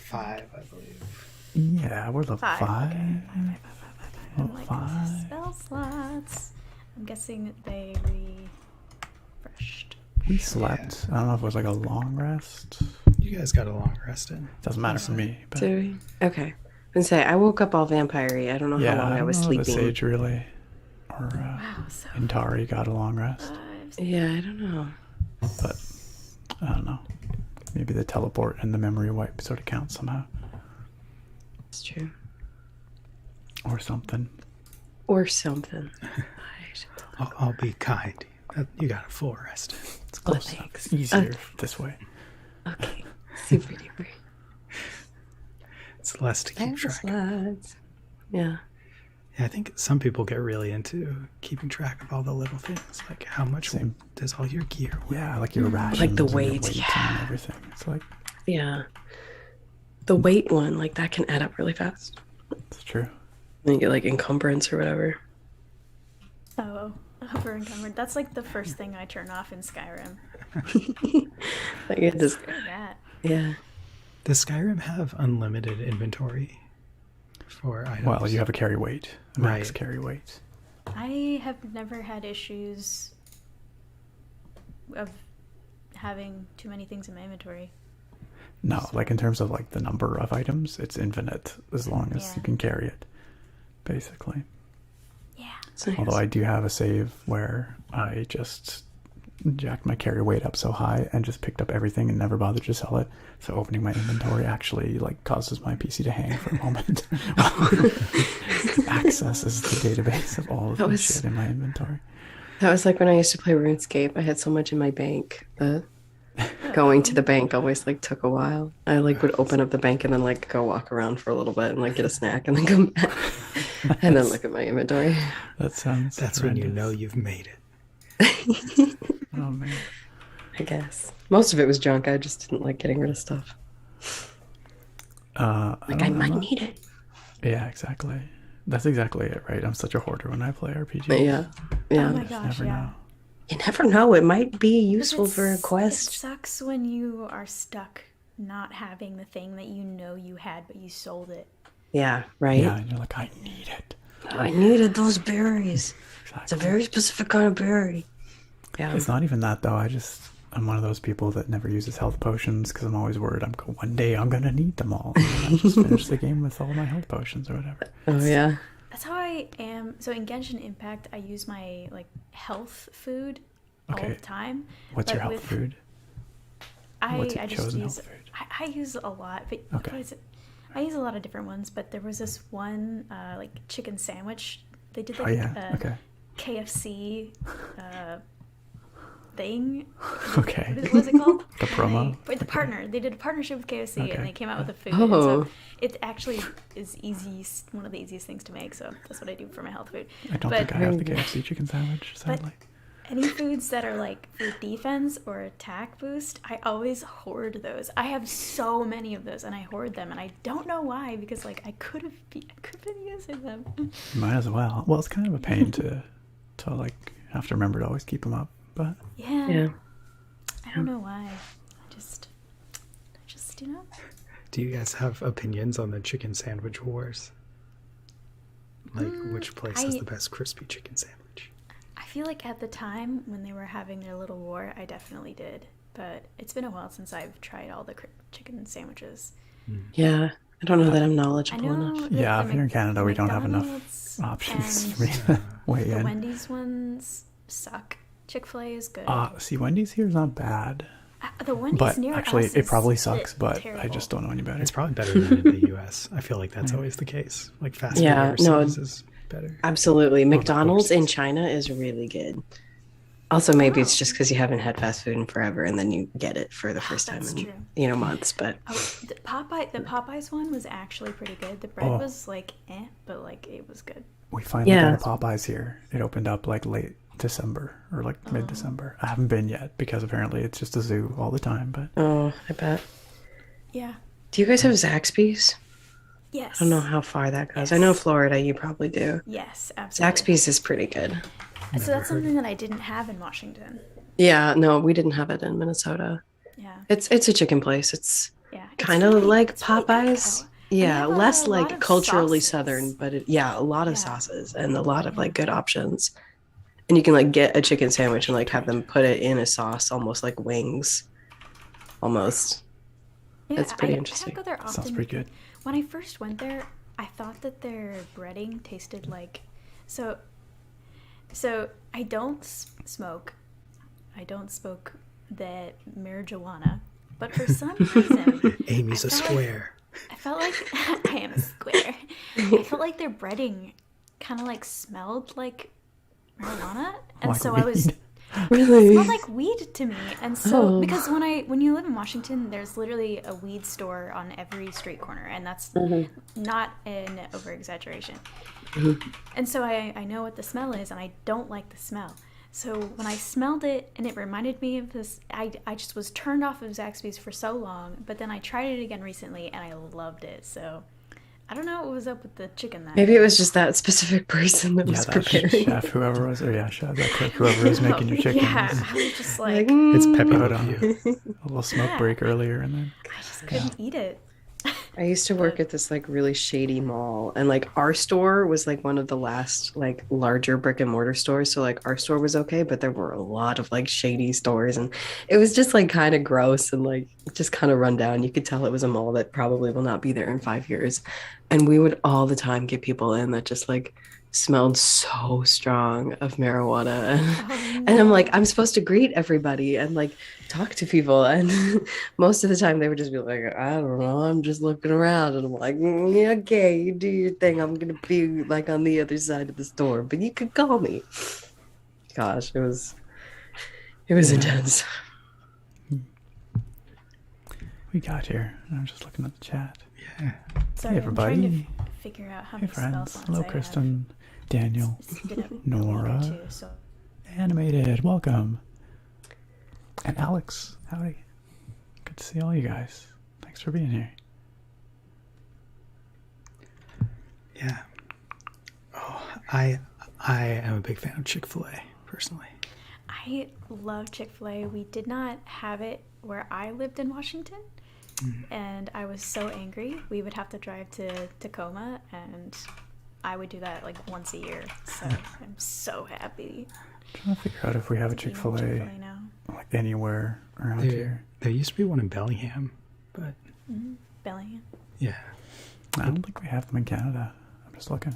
5, I believe. Yeah, we're level 5. Okay. Level Like 5. spell slots. I'm guessing they refreshed. We slept. I don't know if it was like a long rest. You guys got a long rest in. Doesn't matter for me. But Do we? Okay. And say I woke up all vampire-y. I don't know how long I was don't know if the sleeping. Sage really or Wow, so Intari got a long rest. 5, Yeah, I don't know. But I don't know. Maybe the teleport and the memory wipe sort of count somehow. It's true. Or something. Or something. I'll be kind. You got a full rest. It's close enough. It's easier this way. Okay. Super duper. It's less to keep track of. Yeah. Yeah, I think some people get really into keeping track of all the little things, like how much does all your gear weigh? Yeah, like your rations, Like the and your weight, weight yeah. and everything. It's like Yeah. The weight one, like that can add up really fast. it's true. And you get like encumbrance or whatever. oh, over encumbered. That's like the first thing I turn off in Skyrim. Like it just, Screw that. yeah. Does Skyrim have unlimited inventory for items? Well, you have a carry weight, a max Right. carry weight. I have never had issues of having too many things in my inventory. No, like in terms of like the number of items, it's infinite as long as you can carry it, basically. Yeah. It's nice. Although I do have a save where I just jacked my carry weight up so high and just picked up everything and never bothered to sell it. So opening my inventory actually like causes my PC to hang for a moment. Accesses the database of all of the shit in my inventory. That was like when I used to play RuneScape. I had so much in my bank that going to the bank always like took a while. I like would open up the bank and then like go walk around for a little bit and like get a snack and then come back and then look at my inventory. That sounds That's horrendous. when you know you've made it. Oh man. I guess most of it was junk. I just didn't like getting rid of stuff. Like I might need it. Yeah, exactly. That's exactly it, right? I'm such a hoarder when I play RPGs. But yeah, yeah. Oh my gosh, Never yeah. know. You never know. It might be useful for a It quest. sucks when you are stuck not having the thing that you know you had, but you sold it. Yeah, right. Yeah, and you're like, I need it. I needed those berries. Exactly. It's a very specific kind of berry. Yeah. It's not even that though. I'm one of those people that never uses health potions because I'm always worried one day I'm gonna need them all. And then I just finish the game with all my health potions or whatever. Oh yeah. That's how I am. So in Genshin Impact, I use my like health food all Okay. the time. What's your but health food? What's your I just chosen use. health food? I use a lot, but Okay. what is it? I use a lot of different ones. But there was this one like chicken sandwich. They did Oh like yeah. Okay. KFC thing. Okay. What was it called? The promo? The partner. They did a partnership with KFC Okay. and they came out with a food. Oh. And so it actually is one of the easiest things to make. So that's what I do for my health food. I don't But think I have the KFC chicken sandwich, But sadly. any foods that are like for defense or attack boost, I always hoard those. I have so many of those and I hoard them and I don't know why because like I could have been using them. Might as well. Well, it's kind of a pain to like have to remember to always keep them up, but Yeah. I don't know why. I just Do you guys have opinions on the chicken sandwich wars? Like, which place has the best crispy chicken sandwich? I feel like at the time when they were having their little war, I definitely did. But it's been a while since I've tried all the chicken sandwiches. Yeah. I don't know that I'm I knowledgeable know. enough. yeah, the if you're in Canada, we don't have enough McDonald's options and for me to weigh The in. Wendy's ones suck. Chick-fil-A is good. See, Wendy's here is not bad, The Wendy's but near actually, us it probably is sucks. But I terrible. just don't know any better. It's probably better than in the US. I feel like that's always the case. Like fast food Yeah, no. overseas is better. Absolutely. McDonald's in overseas. China is really good. Also, maybe it's just because you haven't had fast food in forever and then you get it for the first time That's in, true. months. But Oh, the Popeyes one was actually pretty good. The bread was like but like it was good. We finally Yeah. got a Popeyes here. It opened up like late December or like Oh. mid-December. I haven't been yet because apparently it's just a zoo all the time. But oh, I bet. Yeah. Do you guys have Zaxby's? Yes. I don't know how far that goes. I know Florida, you probably do. Yes, absolutely. Zaxby's is pretty good. So that's something that I didn't have in Washington. Yeah, no, we didn't have it in Minnesota. Yeah. It's a chicken place. It's Yeah. kind really, of like it's really good, Popeyes. though. And they Yeah, have a less lot like of culturally sauces. southern, but a lot of Yeah. sauces and a lot of Yeah. like good options. And you can like get a chicken sandwich and like have Treat. them put it in a sauce, almost like wings, almost. Yeah, It's pretty I don't interesting. go there often. Sounds pretty good. When I first went there, I thought that their breading tasted like so. So I don't smoke. I don't smoke the marijuana, but for some reason, Amy's a I felt like- square. I felt like I am a square. I felt like their breading kind of like smelled like marijuana, and Like so I was. weed. Really? It smelled like weed to me, and so Oh. because when you live in Washington, there's literally a weed store on every street corner, and that's not an over exaggeration. And so I know what the smell is, and I don't like the smell. So when I smelled it, and it reminded me of this, I just was turned off of Zaxby's for so long, but then I tried it again recently, and I loved it. So I don't know what was up with the chicken that Maybe day. it was just that specific person that Yeah, was that preparing. chef, whoever was, or yeah, chef, that cook, whoever was making your chickens. Yeah, I was just Like, like, It's Pepe But, Le Pew. a little smoke Yeah. break earlier, and then I just couldn't eat it. I used to work at this like really shady mall, and like our store was like one of the last like larger brick and mortar stores. So like our store was okay, but there were a lot of like shady stores, and it was just like kind of gross and like just kind of run down. You could tell it was a mall that probably will not be there in 5 years. And we would all the time get people in that just like smelled so strong of marijuana. Oh, And I'm no. like, I'm supposed to greet everybody and like talk to people. And most of the time they would just be like, I don't know, I'm just looking around. And I'm like, yeah, okay, you do your thing. I'm going to be like on the other side of the store, but you could call me. Gosh, it was intense. we got here. I'm just looking at the chat. Yeah. Sorry, Hey, I'm trying to everybody. figure out how Hey, many spell friends. slots Hello, I have. Kristen, Daniel, It's been a week or Nora. two, so Animated. Welcome. And Alex. Howdy. Good to see all you guys. Thanks for being here. Yeah. Oh, I am a big fan of Chick-fil-A, personally. I love Chick-fil-A. We did not have it where I lived in Washington, and I was so angry. We would have to drive to Tacoma, and I would do that like once a year. So I'm so happy. Trying to figure out if we have a to be in Chick-fil-A Chick-fil-A now. like anywhere around There, here. there used to be one in Bellingham, but Bellingham. yeah. I don't think we have them in Canada. I'm just looking.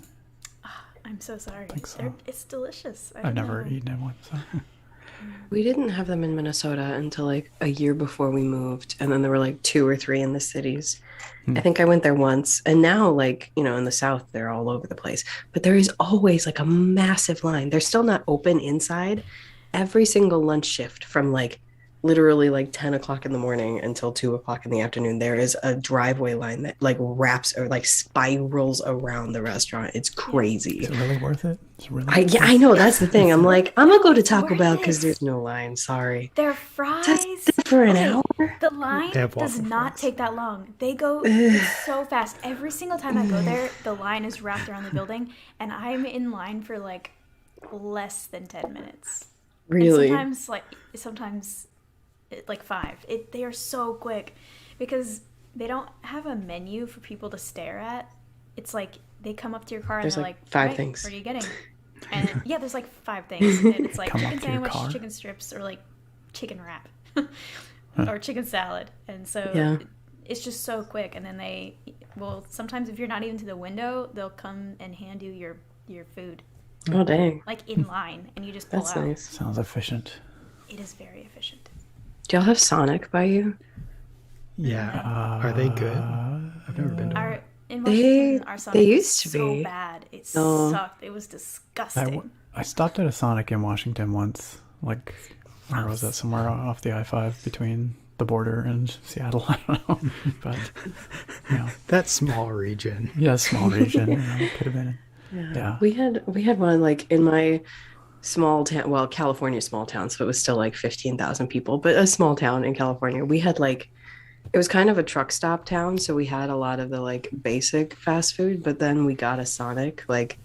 I'm so sorry. think so. It's delicious. I I've don't never know. eaten in one. So. We didn't have them in Minnesota until like a year before we moved. And then there were like 2 or 3 in the cities. I think I went there once. And now, like, you know, in the South, they're all over the place. But there is always like a massive line. They're still not open inside. Every single lunch shift from like literally like 10 o'clock in the morning until 2 o'clock in the afternoon, there is a driveway line that like wraps or like spirals around the restaurant. It's crazy. Is it really worth it? It's really Yeah, I know. That's the thing. I'm like, I'm gonna go to Taco Worth Bell it. because there's no line. Sorry. Their fries. That's for an Okay, hour. The line They have does waffle not fries. take that long. They go it's so fast. Every single time I go there, the line is wrapped around the building, and I'm in line for like less than 10 minutes. Really? And sometimes like 5. They are so quick because they don't have a menu for people to stare at. It's like they come up to your car and There's, they're like, like, 5 "Right, things." What are you getting?" And yeah, there's like 5 things. And it's like Come up chicken to your sandwich, car? chicken strips, or like chicken wrap. Or chicken salad. And so Yeah. it's just so quick. And then sometimes if you're not even to the window, they'll come and hand you your food, Oh, dang. like in line, and you just pull That's out. nice. Sounds efficient. It is very efficient. Do y'all have Sonic by you? Yeah. Are they good? I've never been to one. In They- Washington, our Sonic they was used to so be. bad. It No. sucked. It was disgusting. I stopped at a Sonic in Washington once. Like, where was that? Somewhere off the I-5 between the border and Seattle. I don't know. But, you know, That small region. yeah, small region. You know, could have been. Yeah. We had one like in my small town, well, California small town, so it was still like 15,000 people, but a small town in California. We had like it was kind of a truck stop town, so we had a lot of the like basic fast food, but then we got a Sonic like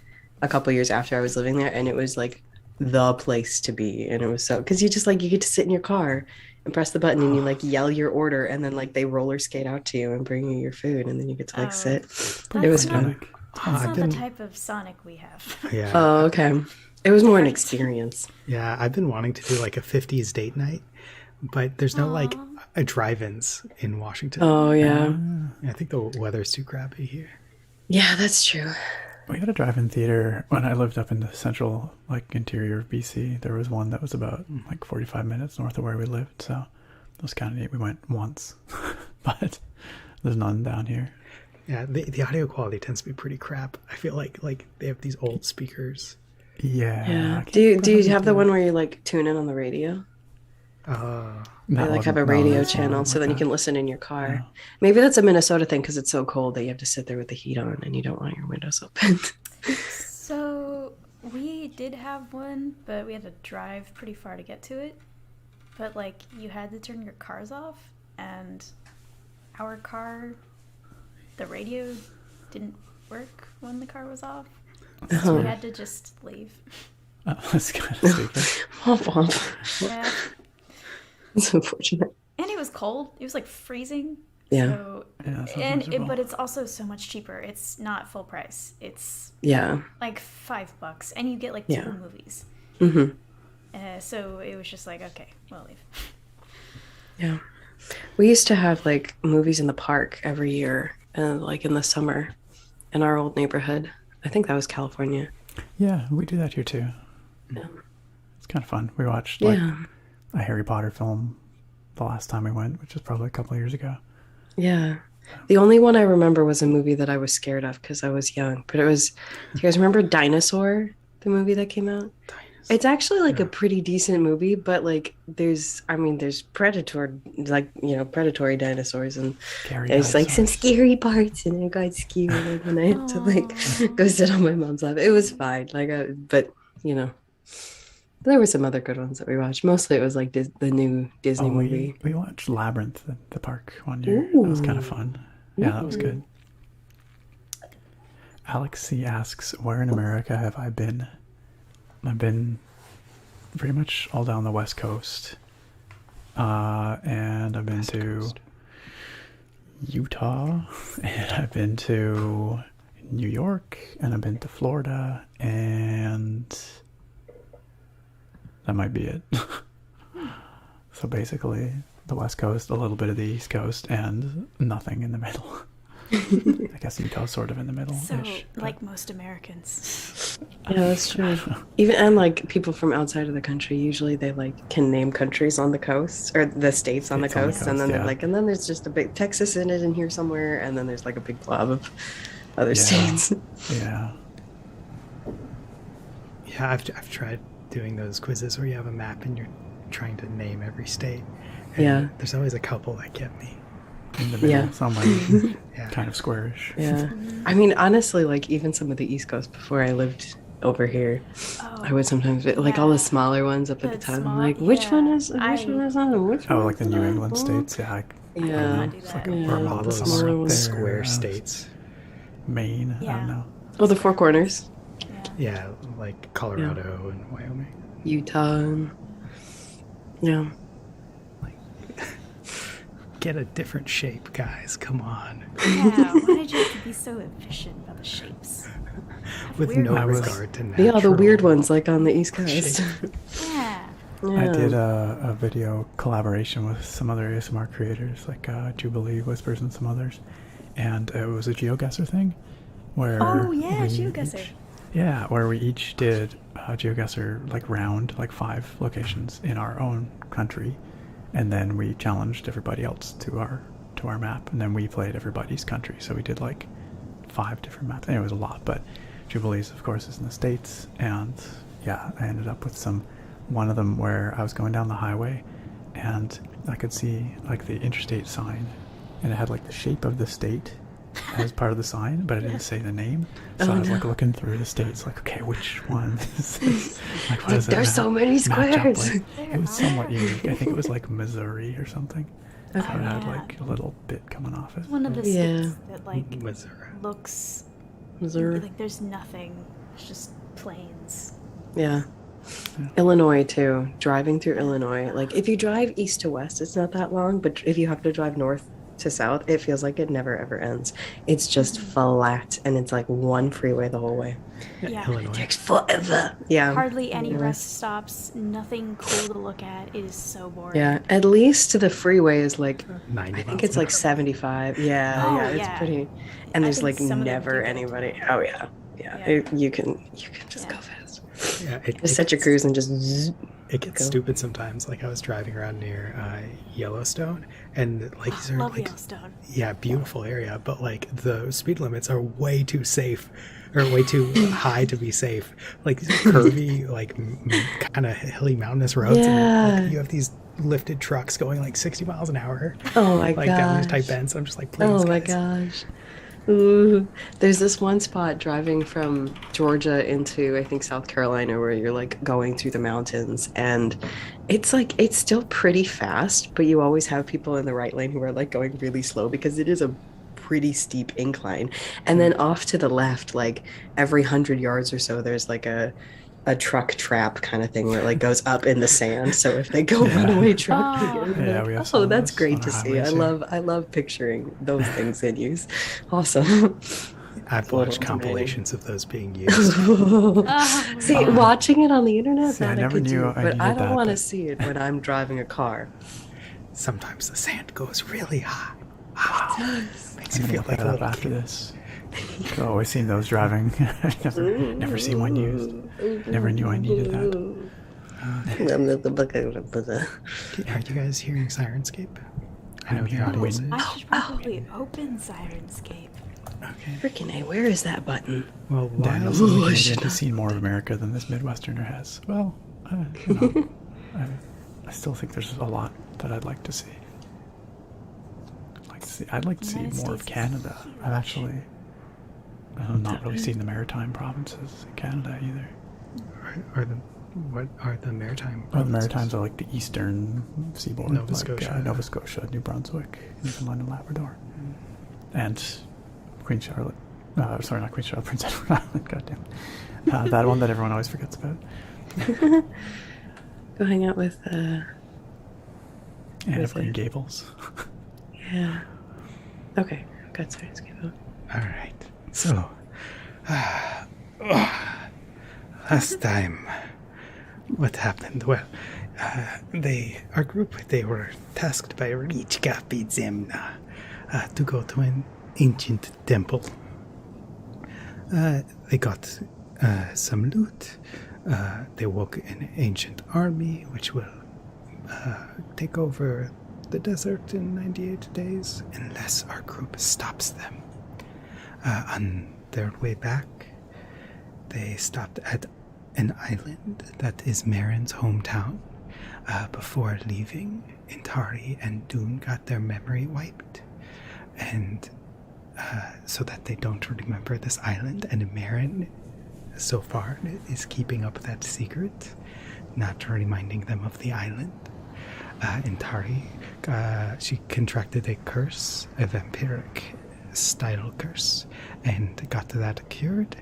a couple years after I was living there, and it was like the place to be. And it was so because you just like you get to sit in your car and press the button and you like yell your order and then like they roller skate out to you and bring you your food and then you get to like Oh. sit. Pretty It was fun. fun. Like, That's I've not been, the type of Sonic we have. yeah, Oh, okay. It was more an experience. yeah. I've been wanting to do like a '50s date night, but there's no like a drive-ins in Washington. Oh yeah. I think the weather's too crappy here. Yeah, that's true. we had a drive-in theater when I lived up in the central, like interior of BC. There was one that was about like 45 minutes north of where we lived, so it was kind of neat. We went once, but there's none down here. Yeah, the audio quality tends to be pretty crap. I feel like they have these old speakers. Yeah. Yeah. I can't Do you remember how they have the do one it. where you like tune in on the radio? They That like have a wasn't- no, radio that's channel not so then you like can listen in your car. Maybe that's a Minnesota thing because it's so cold that you have to sit there with the heat on and you don't want your windows open. So we did have one, but we had to drive pretty far to get to it. But like you had to turn your cars off, and our car, the radio didn't work when the car was off. So we had to just leave. Oh, that's kind of stupid. Womp womp. Yeah. It's unfortunate. And it was cold. It was like freezing. Yeah. So, Yeah, that sounds and miserable. but it's also so much cheaper. It's not full price. It's Yeah. like $5, and you get like Yeah. 2 movies. Mm-hmm. So it was just like, okay, we'll leave. Yeah. We used to have like movies in the park every year, like in the summer in our old neighborhood. I think that was California. Yeah, we do that here too. It's kind of fun. We watched like Yeah. a Harry Potter film the last time we went, which was probably a couple of years ago. Yeah. The only one I remember was a movie that I was scared of because I was young. But it was, do you guys remember Dinosaur, the movie that came out? It's actually like a pretty decent movie, but like there's predatory dinosaurs and Scary there's like some dinosaurs. scary parts and I got scared and I had to like go sit on my mom's lap. It was fine. But you know, there were some other good ones that we watched. Mostly it was like the new Disney movie. We watched Labyrinth at the park one year. That was kind of fun. Yeah, that was good. Alex C asks, where in America have I been? I've been pretty much all down the West Coast. And I've been to Utah, and I've been to New York, and I've been to Florida, and that might be it. So basically, the West Coast, a little bit of the East Coast, and nothing in the middle. I guess Utah's sort of in the middle. So, like most Americans. Yeah, that's true. Even and like people from outside of the country, usually they like can name countries on the coast or the states on the States on the coast, and coast, then they're yeah. like, and then there's just a big Texas in it in here somewhere, and then there's like a big blob of other Yeah. states. Yeah. Yeah, I've tried doing those quizzes where you have a map and you're trying to name every state. And Yeah. there's always a couple that get me. In the middle, Yeah. somewhere Yeah. kind of squarish. Yeah, I mean, honestly, like even some of the East Coast before I lived over here, I would sometimes like all the smaller ones up at the The top. I'm small- like, which one yeah, is which one is on? Which Oh, one like the is New on? England states? Yeah. Yeah. do It's like that. a Yeah. Vermont All those somewhere smaller up ones. there, square states. Maine. I Yeah. don't know. Oh, the Four Corners, Yeah, like Colorado and Wyoming. Utah. Yeah. Get a different shape, guys. Come on. Yeah, why did you have to be so efficient about the shapes? With Weird no ones. regard to natural. Yeah, all the weird ones like on the East Coast. shape. Yeah. I did a video collaboration with some other ASMR creators, like Jubilee Whispers and some others. And it was a GeoGuessr thing where Oh, yeah, we GeoGuessr. where we each did a GeoGuessr like round, like 5 locations in our own country, and then we challenged everybody else to our map, and then we played everybody's country. So we did like 5 different maps. And it was a lot, but Jubilee's of course is in the States, and yeah, I ended up with one of them where I was going down the highway and I could see like the interstate sign, and it had like the shape of the state as part of the sign, but it didn't say the name. So I was like looking through the states, like, okay, which one is this? Like, what does it There's so many match up squares. with? It was somewhat unique. I think it was like Missouri or something. So it had yeah. like a little bit coming off it. One of the Yeah. states that like Missouri. looks Missouri. like there's nothing. It's just plains. Yeah. Illinois too. Driving through Illinois, like if you drive east to west, it's not that long, but if you have to drive north to south, it feels like it never ever ends. It's just flat, and it's like one freeway the whole way. Yeah. Illinois. Takes forever. Yeah. Hardly any Illinois. rest stops. Nothing cool to look at. It is so boring. Yeah, at least the freeway is like 90 I think miles it's an like hour. 75. Yeah, Oh, yeah, it's yeah. pretty. And I there's think like some of them never do that. anybody. Oh yeah, yeah. Yeah. You can just Yeah. go fast. Yeah, Just set your cruise and just. Zzz. It gets Go. stupid sometimes. Like I was driving around near Yellowstone, and like these are Love like Yellowstone. yeah, beautiful area, but like the speed limits are way too safe, or way too high to be safe. Like these curvy, like kind of hilly mountainous roads, and Yeah. like, you have these lifted trucks going like 60 miles an hour, Oh my like down these gosh. tight bends. I'm just like, please, Oh my guys. gosh. Ooh. There's this one spot driving from Georgia into, I think, South Carolina, where you're like going through the mountains, and it's like it's still pretty fast, but you always have people in the right lane who are like going really slow because it is a pretty steep incline. And then off to the left, like every 100 yards or so, there's like a truck trap kind of thing where it like goes up in the sand. So if they go runaway truck, Oh. you're Yeah, like, we have some oh, of that's those great on to our see. I highways here. love picturing those things in use. Awesome. I've Little watched intimidating. compilations of those being used. Oh, See, watching it on the internet, See, I that I never could knew do, I but needed I don't that, want to but- see it when I'm driving a car. Sometimes the sand goes really high. Makes I'm you gonna feel look like that a up little after kid. this. I've always seen those driving. never seen one used. Never knew I needed that. Are you guys hearing Sirenscape? I know I'm the hearing audience wind. is. I should probably open Sirenscape. Okay. Freaking A, where is that button? Well, Daniel's while, only Ooh, I Canadian should who's seen more of America than this Midwesterner has. Well, you know, I still think there's a lot that I'd like to see. I'd like to see United more of States is Canada. I've actually not really seen the maritime provinces in Canada either. what are the maritime? Well, the provinces? Maritimes are like the eastern seaboard, Nova like Scotia. Nova Scotia, New Brunswick, Newfoundland and Labrador, and Queen Charlotte. Sorry, not Queen Charlotte, Prince Edward Island. Goddamn, that one that everyone always forgets about. Go hang out with, Anne of Where's Green it? Gables. yeah. Okay, I've got Sirenscape on. All right. So, last time, what happened? Well, our group, they were tasked by Richka Pidzemna to go to an ancient temple. They got some loot. They woke an ancient army, which will take over the desert in 98 days, unless our group stops them. On their way back, they stopped at an island that is Marin's hometown. Before leaving, Intari and Dune got their memory wiped, and so that they don't remember this island. And Marin, so far, is keeping up that secret, not reminding them of the island. Intari, she contracted a curse, a vampiric style curse, and got that cured,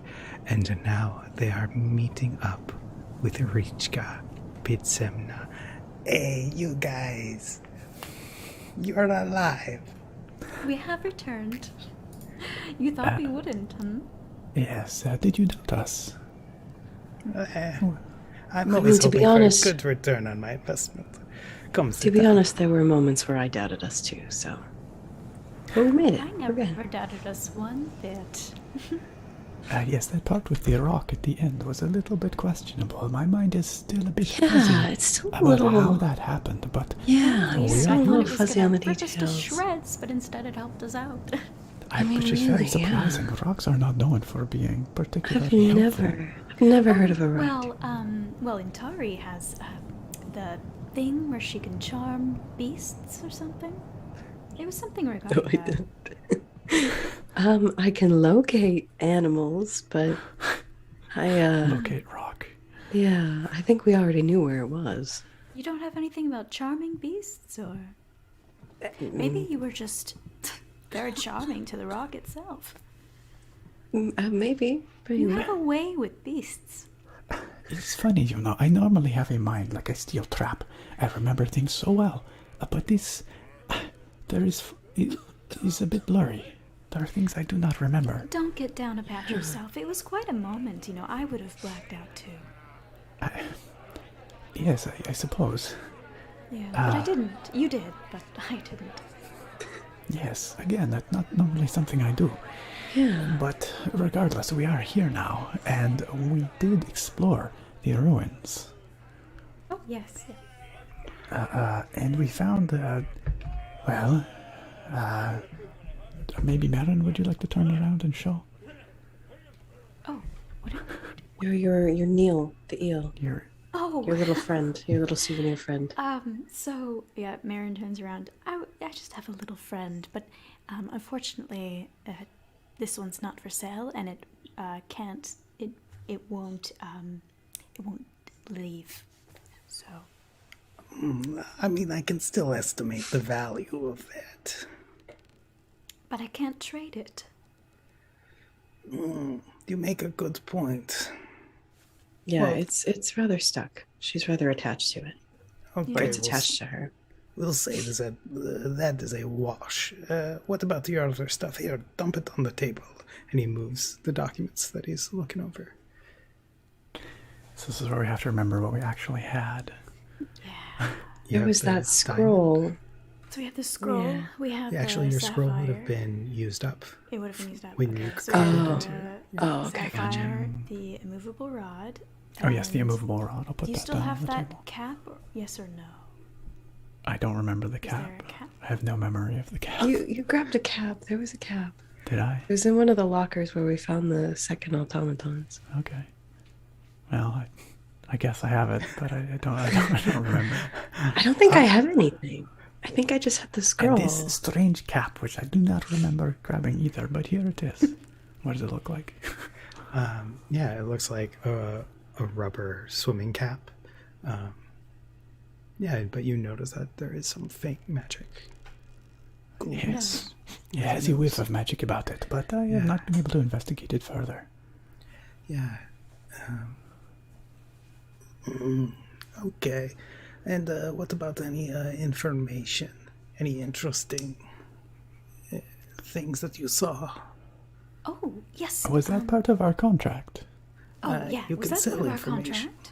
and now they are meeting up with Richka Pidzemna. Hey, you guys, you're alive. We have returned. You thought we wouldn't, huh? Yes, did you doubt us? I'm always to be hoping honest- for a good return on my investment. Come To sit be down. honest, there were moments where I doubted us too, so. But we made it. I We're never good. doubted us one bit. Yes, that part with the rock at the end was a little bit questionable. My mind is still a bit Yeah, fuzzy it's still a about little. how that happened, but Yeah, You it's yeah. still I a thought little it was fuzzy gonna on the rip us to details. shreds, but instead it helped us out. which is very really, yeah. surprising. Rocks are not known for being I've particularly helpful. never heard of a rock. Well, Intari has the thing where she can charm beasts or something. It was something regarding that. I can locate animals, but Locate rock. yeah, I think we already knew where it was. You don't have anything about charming beasts, or maybe you were just very charming to the rock itself. Maybe. You have a way with beasts. It's funny, you know. I normally have a mind like a steel trap. I remember things so well, but this, it is a bit blurry. There are things I do not remember. Don't get down about yourself. It was quite a moment, you know. I would have blacked out too. Yes, I suppose. Yeah, but I didn't. You did, but I didn't. Yes, again, that's not normally something I do. Yeah. But regardless, we are here now, and we did explore the ruins. Oh, yes. Yeah. And we found, maybe Marin, would you like to turn around and show? Oh, what? You're Neil, the eel. Your Oh. Your little friend, your little souvenir friend. So, yeah, Marin turns around. I just have a little friend, but unfortunately, this one's not for sale, and it won't leave. So. I mean, I can still estimate the value of that. But I can't trade it. You make a good point. Yeah, Well- it's rather stuck. She's rather attached to it. Okay, Or it's we'll attached to her. We'll say that is a wash. What about your other stuff? Here, dump it on the table. And he moves the documents that he's looking over. So this is where we have to remember what we actually had. Yeah. You There have was the that diamond. scroll. So we have the scroll. Yeah. We have Yeah, the actually, your scroll would have sapphire. been used up. It would have been used up. when you so copied we it have into the Oh, okay, gotcha. sapphire, the immovable rod. Oh yes, the and immovable rod. I'll put Do you that still down have on the that table. cap? Yes or no? I don't remember the Is cap. there a cap? I have no memory of the cap. You grabbed a cap. There was a cap. Did I? It was in one of the lockers where we found the second automatons. Okay. Well, I guess I have it, but I don't remember. I don't think I have anything. I think I just had the scroll. And this strange cap, which I do not remember grabbing either, but here it is. What does it look like? Yeah, it looks like a rubber swimming cap. Yeah, but you notice that there is some faint magic. Yes. It has a whiff of magic about it, but I have not been able to investigate it further. Yeah. Okay. And what about any information? Any interesting things that you saw? Oh, yes. Was that part of our contract? Oh, yeah. you Was can that sell part of our information. contract?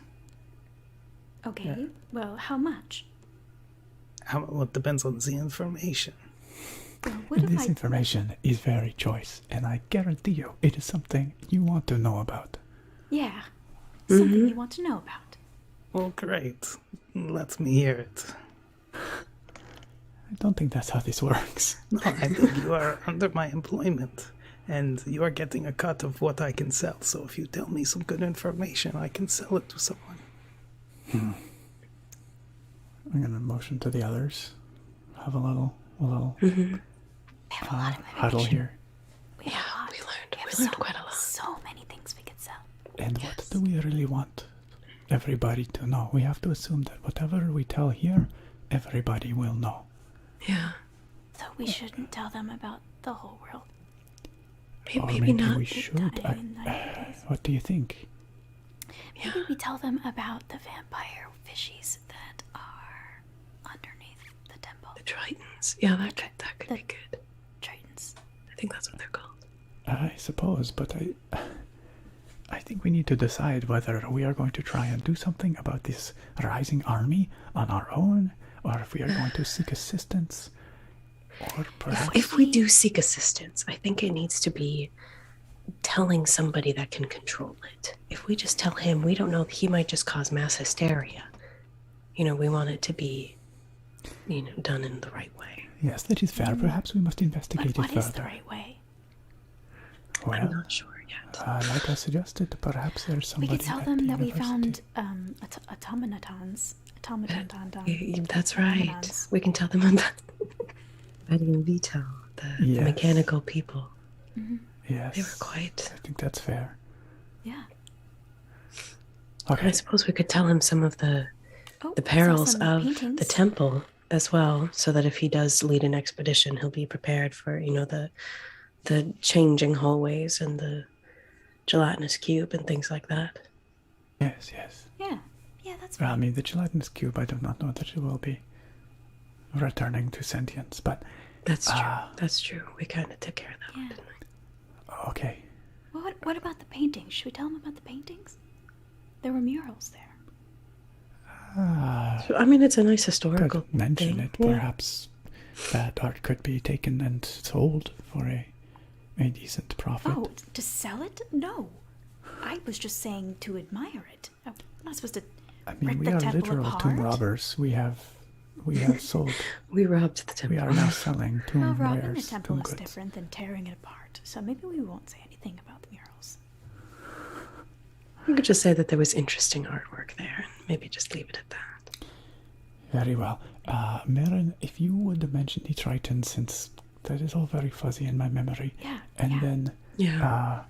Okay. Well, how much? Well, it depends on the information. Well, what if This I... information is very choice, and I guarantee you it is something you want to know about. Yeah. Something you want to know about. Well, great. Let me hear it. I don't think that's how this works. No, I think you are under my employment, and you are getting a cut of what I can sell. So if you tell me some good information, I can sell it to someone. I'm gonna motion to the others. Have a little We have a lot of huddle information. here. We have a lot. we learned so, quite a lot. So many things we could sell. And what do we really want everybody to know? We have to assume that whatever we tell here, everybody will know. Yeah. So we shouldn't tell them about the whole world. Or Maybe not. we should. In 90 days. What do you think? Maybe we tell them about the vampire fishies that are underneath the temple. The Tritons. Yeah, that could be good. Tritons. I think that's what they're called. I suppose, but I think we need to decide whether we are going to try and do something about this rising army on our own, or if we are going to seek assistance, or perhaps... If we do seek assistance, I think it needs to be telling somebody that can control it. If we just tell him, we don't know, he might just cause mass hysteria. You know, we want it to be, done in the right way. Yes, that is fair. Perhaps we must investigate But what it is further. the right way? I'm Well, not sure yet. like I suggested, perhaps there's We somebody could tell at them the that we university. found automatons. That's right. Automatons. We can tell them about Betty and Vito, the Yes. mechanical people. Yes, They were quite... I think that's fair. Yeah. And Okay. I suppose we could tell him some of the Oh, perils some of paintings. the temple as well, so that if he does lead an expedition, he'll be prepared for, the changing hallways and the gelatinous cube and things like that. Yes, yes. Yeah. Yeah, that's Well, I fine. mean, the gelatinous cube, I do not know that it will be returning to sentience, but That's true. That's true. We kind of took care of that one, Yeah. didn't we? okay. Well, what about the paintings? Should we tell them about the paintings? There were murals there. So, I mean, it's a nice Could historical mention thing. it. Yeah. Perhaps that art could be taken and sold for a decent profit. Oh, to sell it? No. I was just saying to admire it. I'm not supposed to I mean, rip we the are temple literal apart. tomb robbers. We have sold. We robbed the We temple. are now selling tomb Well, robbing a wares, temple tomb is goods. different than tearing it apart. So maybe we won't say anything about the murals. We could just say that there was interesting artwork there, and maybe just leave it at that. Very well. Marin, if you would mention the Triton, since that is all very fuzzy in my memory. Yeah. And yeah. then Yeah.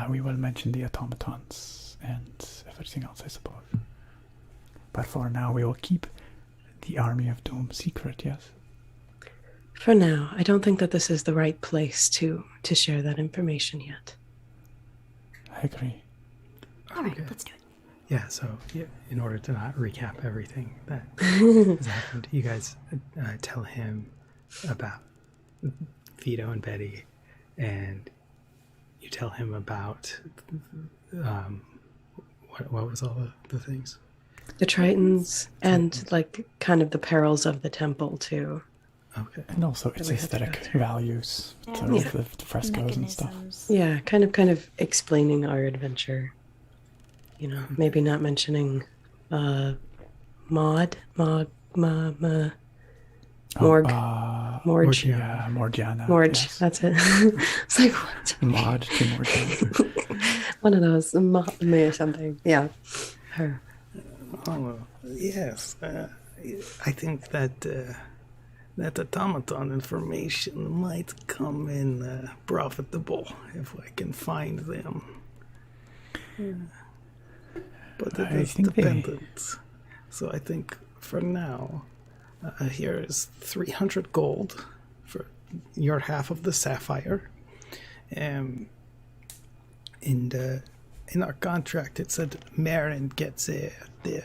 we will mention the automatons and everything else, I suppose. But for now, we will keep the Army of Doom secret, yes? For now, I don't think that this is the right place to share that information yet. I agree. All right, Okay. let's do it. Yeah, so in order to not recap everything that has happened, you guys tell him about Vito and Betty, and you tell him about what was all the things? The Tritons and like kind of the perils of the temple too. Okay. And also its we have to go aesthetic through. values, Yeah. so Yeah. the frescoes and stuff. Mechanisms. Yeah, kind of explaining our adventure. You know, maybe not mentioning Morg. Oh, Morg. Yeah, Morgiana. Morg, Yes. that's it. It's like what? Mod to Morgiana. One of those, me or something. Yeah, her. Oh, yes. I think that that automaton information might come in profitable if I can find them. But it I is think they- dependent. So I think for now, here is 300 gold for your half of the sapphire. In our contract, it said Marin gets the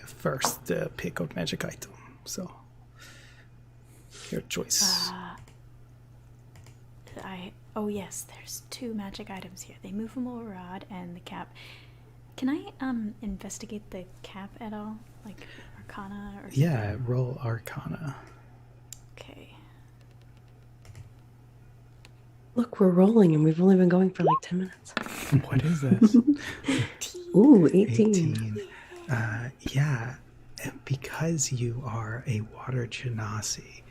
first pick of magic item. So, your choice. Oh yes, there's 2 magic items here. The movable rod and the cap. Can I investigate the cap at all? Like Arcana or Yeah, roll Arcana. Okay. Look, we're rolling, and we've only been going for like 10 minutes. What is this? Ooh, 18. 18. Yeah, because you are a water genasi,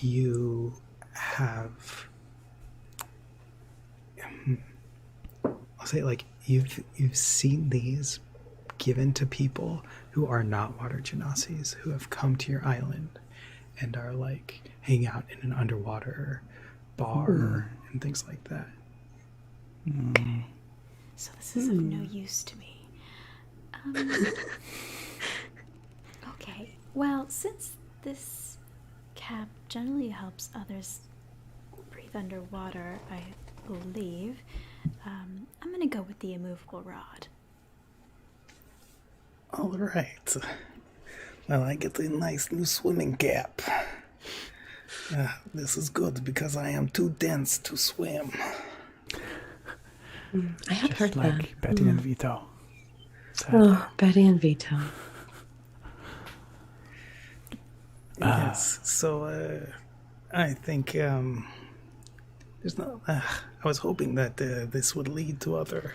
you have. I'll say like you've seen these given to people who are not water genasis, who have come to your island and are like hanging out in an underwater bar and things like that. So this is of no use to me. Okay. Well, since this cap generally helps others breathe underwater, I believe, I'm gonna go with the immovable rod. All right. Well, I get a nice new swimming cap. This is good because I am too dense to swim. I have heard Just like that. Betty and Vito. Sad. Oh, Betty and Vito. Yes. So, I think there's no. I was hoping that this would lead to other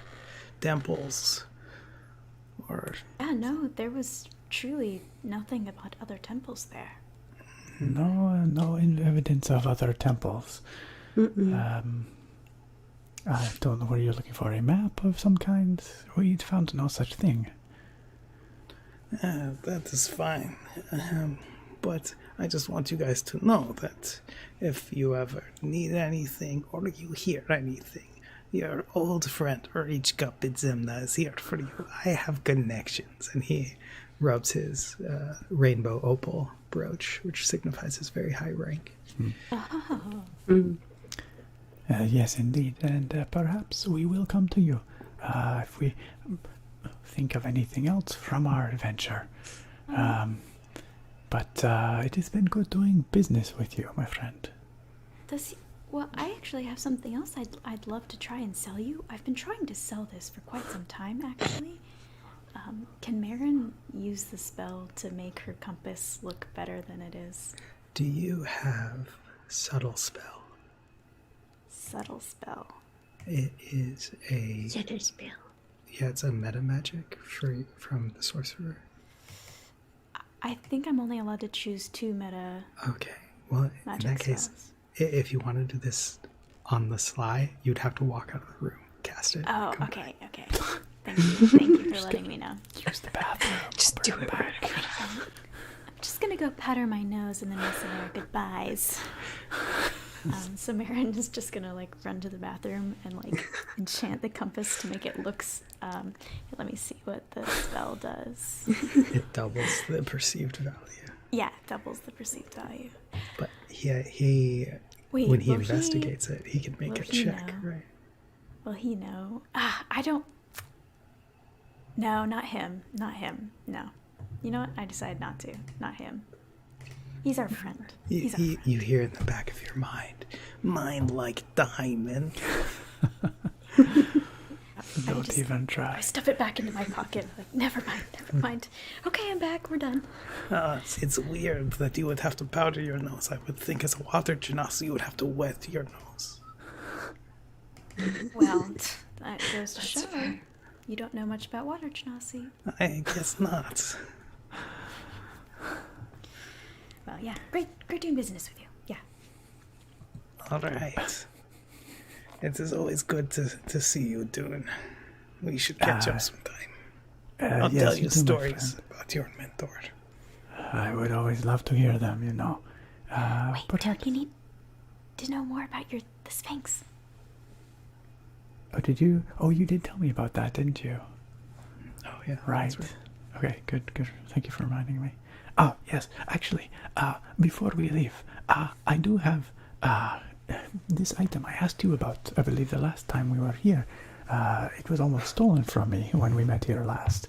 temples, or Yeah, no, there was truly nothing about other temples there. No evidence of other temples. I don't know what you're looking for. A map of some kind? We found no such thing. that is fine. But I just want you guys to know that if you ever need anything or you hear anything, your old friend Orichka Bidzimna is here for you. I have connections. And he rubs his rainbow opal brooch, which signifies his very high rank. Yes, indeed. And perhaps we will come to you. if we think of anything else from our adventure. But it has been good doing business with you, my friend. Well, I actually have something else I'd love to try and sell you. I've been trying to sell this for quite some time, actually. Can Marin use the spell to make her compass look better than it is? Do you have subtle spell? Subtle spell. It is a Subtle spell. yeah, it's a meta magic from the sorcerer. I think I'm only allowed to choose 2 meta Okay, well magic in that case, spells. if you want to do this on the sly, you'd have to walk out of the room, cast it. Oh, come okay. Thank you for letting me know. Use the bathroom. Just do it. I'm just gonna go powder my nose and then we'll say our goodbyes. So Marin is just gonna like run to the bathroom and like enchant the compass to make it looks. Let me see what the spell does. It doubles the perceived value. Yeah, it doubles the perceived value. But he Wait, when he will investigates it, he can make will a he check, know? right? Will he know? I don't. No, not him. Not him. No. You know what? I decided not to. Not him. He's our friend. He's our friend. You hear in the back of your mind like diamond. Don't just- even I try. stuff it back into my pocket. Like, never mind. Okay, I'm back. We're done. It's weird that you would have to powder your nose. I would think as a water genasi you would have to wet your nose. Well, that goes to show you don't know much about water genasi. I guess not. Well, yeah, great doing business with you. Yeah. All right. It is always good to see you, Dune. We should catch up sometime. I'll yes, tell you do, my stories friend. about your mentor. I would always love to hear them, you know. Wait, But don't you need to know more about the Sphinx? oh, did you? Oh, you did tell me about that, didn't you? Oh yeah, Right. that's Okay, good. Thank you for reminding me. Oh, yes. Actually, before we leave, I do have this item I asked you about, I believe, the last time we were here. It was almost stolen from me when we met here last.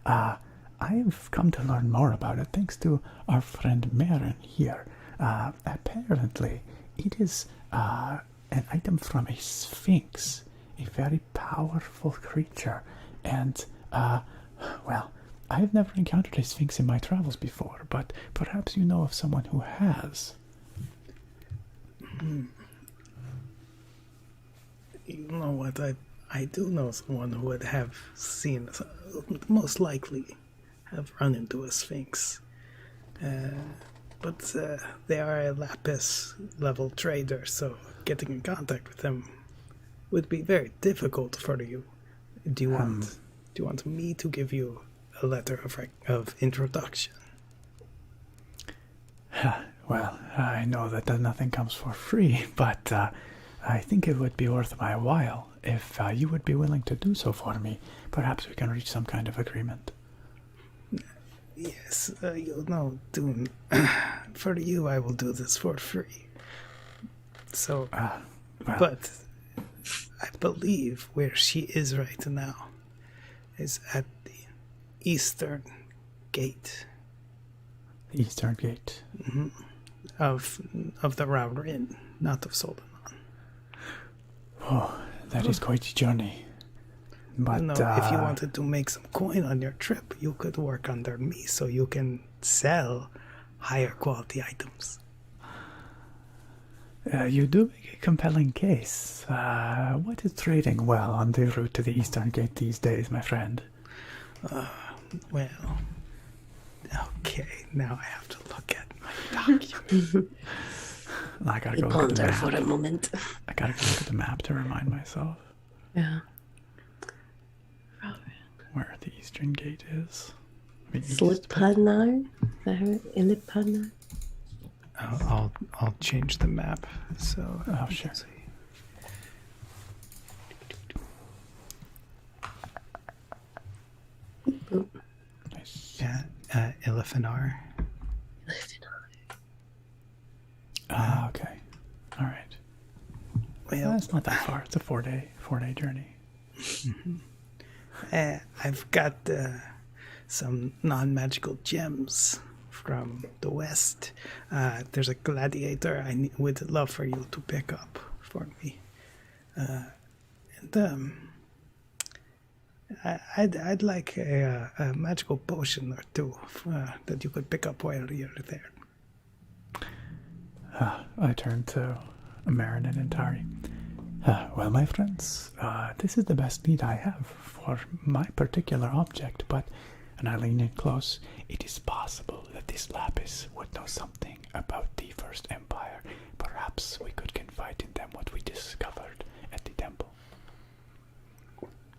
I've come to learn more about it thanks to our friend Marin here. Apparently, it is an item from a sphinx, a very powerful creature. And, well, I've never encountered a sphinx in my travels before, but perhaps you know of someone who has. You know what? I do know someone who would have seen, most likely, have run into a sphinx. But they are a Lapis level trader, so getting in contact with them would be very difficult for you. Do you want me to give you a letter of introduction? Well, I know that nothing comes for free, but I think it would be worth my while if you would be willing to do so for me. Perhaps we can reach some kind of agreement. Yes, you know, Dune, for you I will do this for free. So, Well, but I believe where she is right now is at the eastern gate the Eastern Gate. of the Round Inn, not of Soldanon. Oh, that is quite a journey. But You know, if you wanted to make some coin on your trip, you could work under me so you can sell higher quality items. you do make a compelling case. What is trading well on the route to the Eastern Gate these days, my friend? Well, okay, now I have to look at my document. I gotta He go look at the pondered for map. a moment. I gotta go look at the map to remind myself Yeah. where the Eastern Gate is. The east- Slippadnar? Illipadnar? I'll change the map so Oh, you can sure. see. Nice. Yeah, Illifinar. Okay. All right. Well, That's not that far. It's a four day journey. I've got some non-magical gems from the west. There's a gladiator would love for you to pick up for me. I'd like a magical potion or two that you could pick up while you're there. I turn to Marin and Antari. Well, my friends, this is the best meat I have for my particular object, but, and I lean in close, it is possible that this Lapis would know something about the First Empire. Perhaps we could confide in them what we discovered at the temple.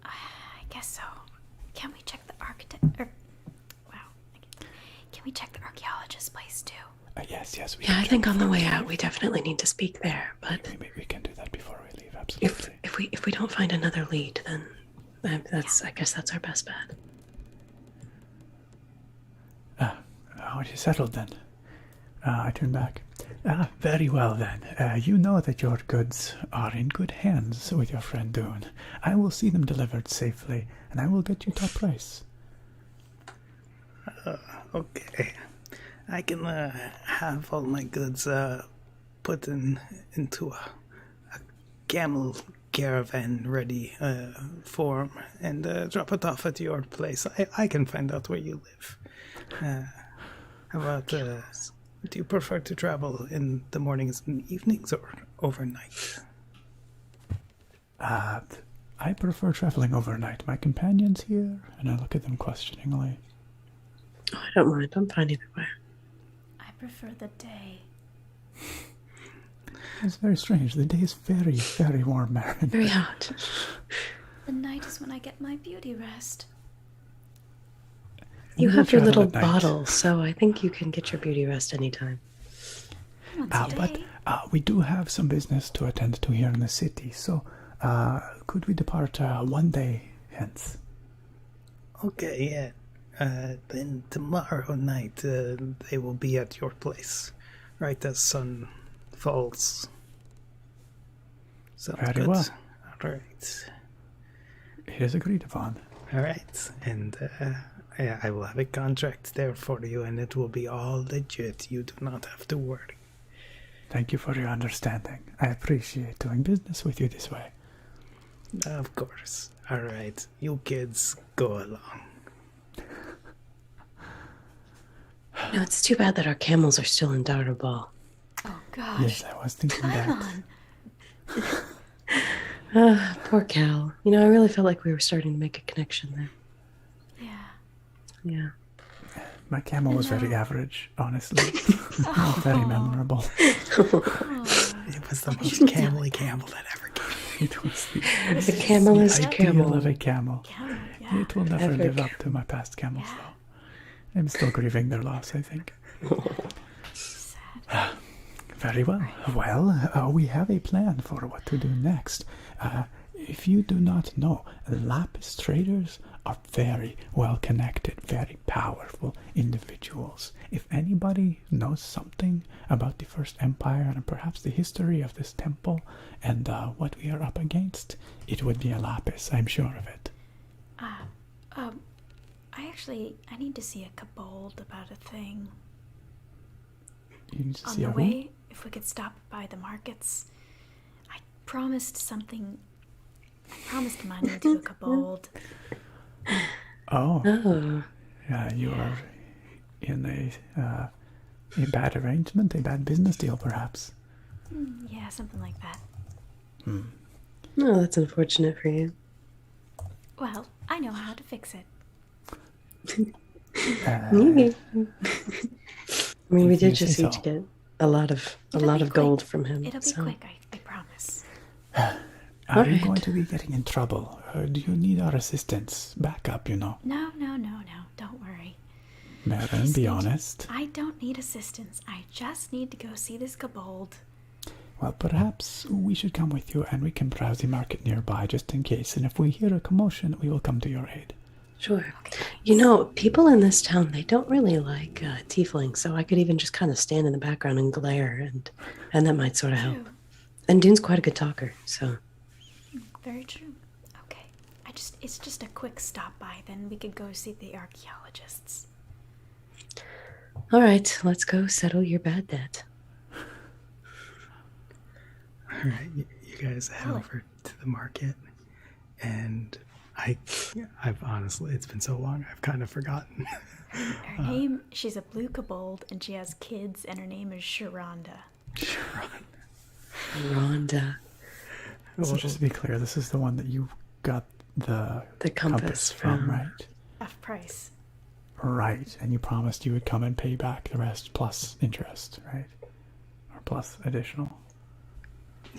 I guess so. Can we check the Can we check the archaeologist's place too? Yes, we Yeah, can I think check on the for- way out we definitely need to speak there. But we can do that before we leave, absolutely. if we don't find another lead, then I guess that's our best bet. Are you settled then? I turn back. Very well then. You know that your goods are in good hands with your friend Dune. I will see them delivered safely, and I will get you top price. Okay. I can have all my goods put into a camel caravan ready form and drop it off at your place. I can find out where you live. How about, do you prefer to travel in the mornings and evenings or overnight? I prefer traveling overnight. My companion's here, and I look at them questioningly. Oh, I don't mind. I'm fine either way. I prefer the day. It's very strange. The day is very, very warm, Marin. Very hot. The night is when I get my beauty rest. You We will have your travel little at night. bottle, so I think you can get your beauty rest anytime. Once a But day. we do have some business to attend to here in the city, so could we depart one day hence? Okay, yeah. Then tomorrow night they will be at your place, right as sun falls. Sounds Very good. well. All right. It is agreed upon. All right, and I will have a contract there for you, and it will be all legit. You do not have to worry. Thank you for your understanding. I appreciate doing business with you this way. Of course. All right, you kids go along. No, it's too bad that our camels are still in Darabal. Oh gosh. Yes, I was thinking that. Paimon. Poor Cal. You know, I really felt like we were starting to make a connection there. Yeah. Yeah. My camel was very average, honestly. Not very memorable. It was the most camely camel that ever came. It was the The camelist ideal camel. of a camel. Camel, yeah. It will never Ever live up to my past camels, Yeah. though. I'm still grieving their loss, I think. Sad. Very well. Well, we have a plan for what to do next. If you do not know, Lapis traders are very well connected, very powerful individuals. If anybody knows something about the First Empire and perhaps the history of this temple and what we are up against, it would be a Lapis, I'm sure of it. I need to see a kobold about a thing. You need to On see the a who? way, if we could stop by the markets. I promised money to a kobold. Oh, Oh. you are in a bad arrangement, a bad business deal, perhaps. Yeah, something like that. No, that's unfortunate for you. Well, I know how to fix it. I mean, we If you did just say each so. get a lot of It'll be gold quick. from him. It'll be so. quick, I promise. Are you Alright. going to be getting in trouble? Or do you need our assistance? Backup, you know. No, don't worry. Marin, Just be need- honest. I don't need assistance. I just need to go see this kobold. Well, perhaps we should come with you and we can browse the market nearby just in case. And if we hear a commotion, we will come to your aid. Sure. You know, people in this town, they don't really like tieflings, so I could even just kind of stand in the background and glare, and that might sort of help. True. And Dune's quite a good talker, so. Very true. Okay. it's just a quick stop by. Then we could go see the archaeologists. All right, let's go settle your bad debt. All right, you guys head over to the market, and I've honestly, it's been so long, I've kind of forgotten. Her name, she's a blue kobold, and she has kids, and her name is Sharonda. Rhonda. So just to be clear, this is the one that you got the compass from, from. right? F price. Right, and you promised you would come and pay back the rest plus interest, right? Or plus additional.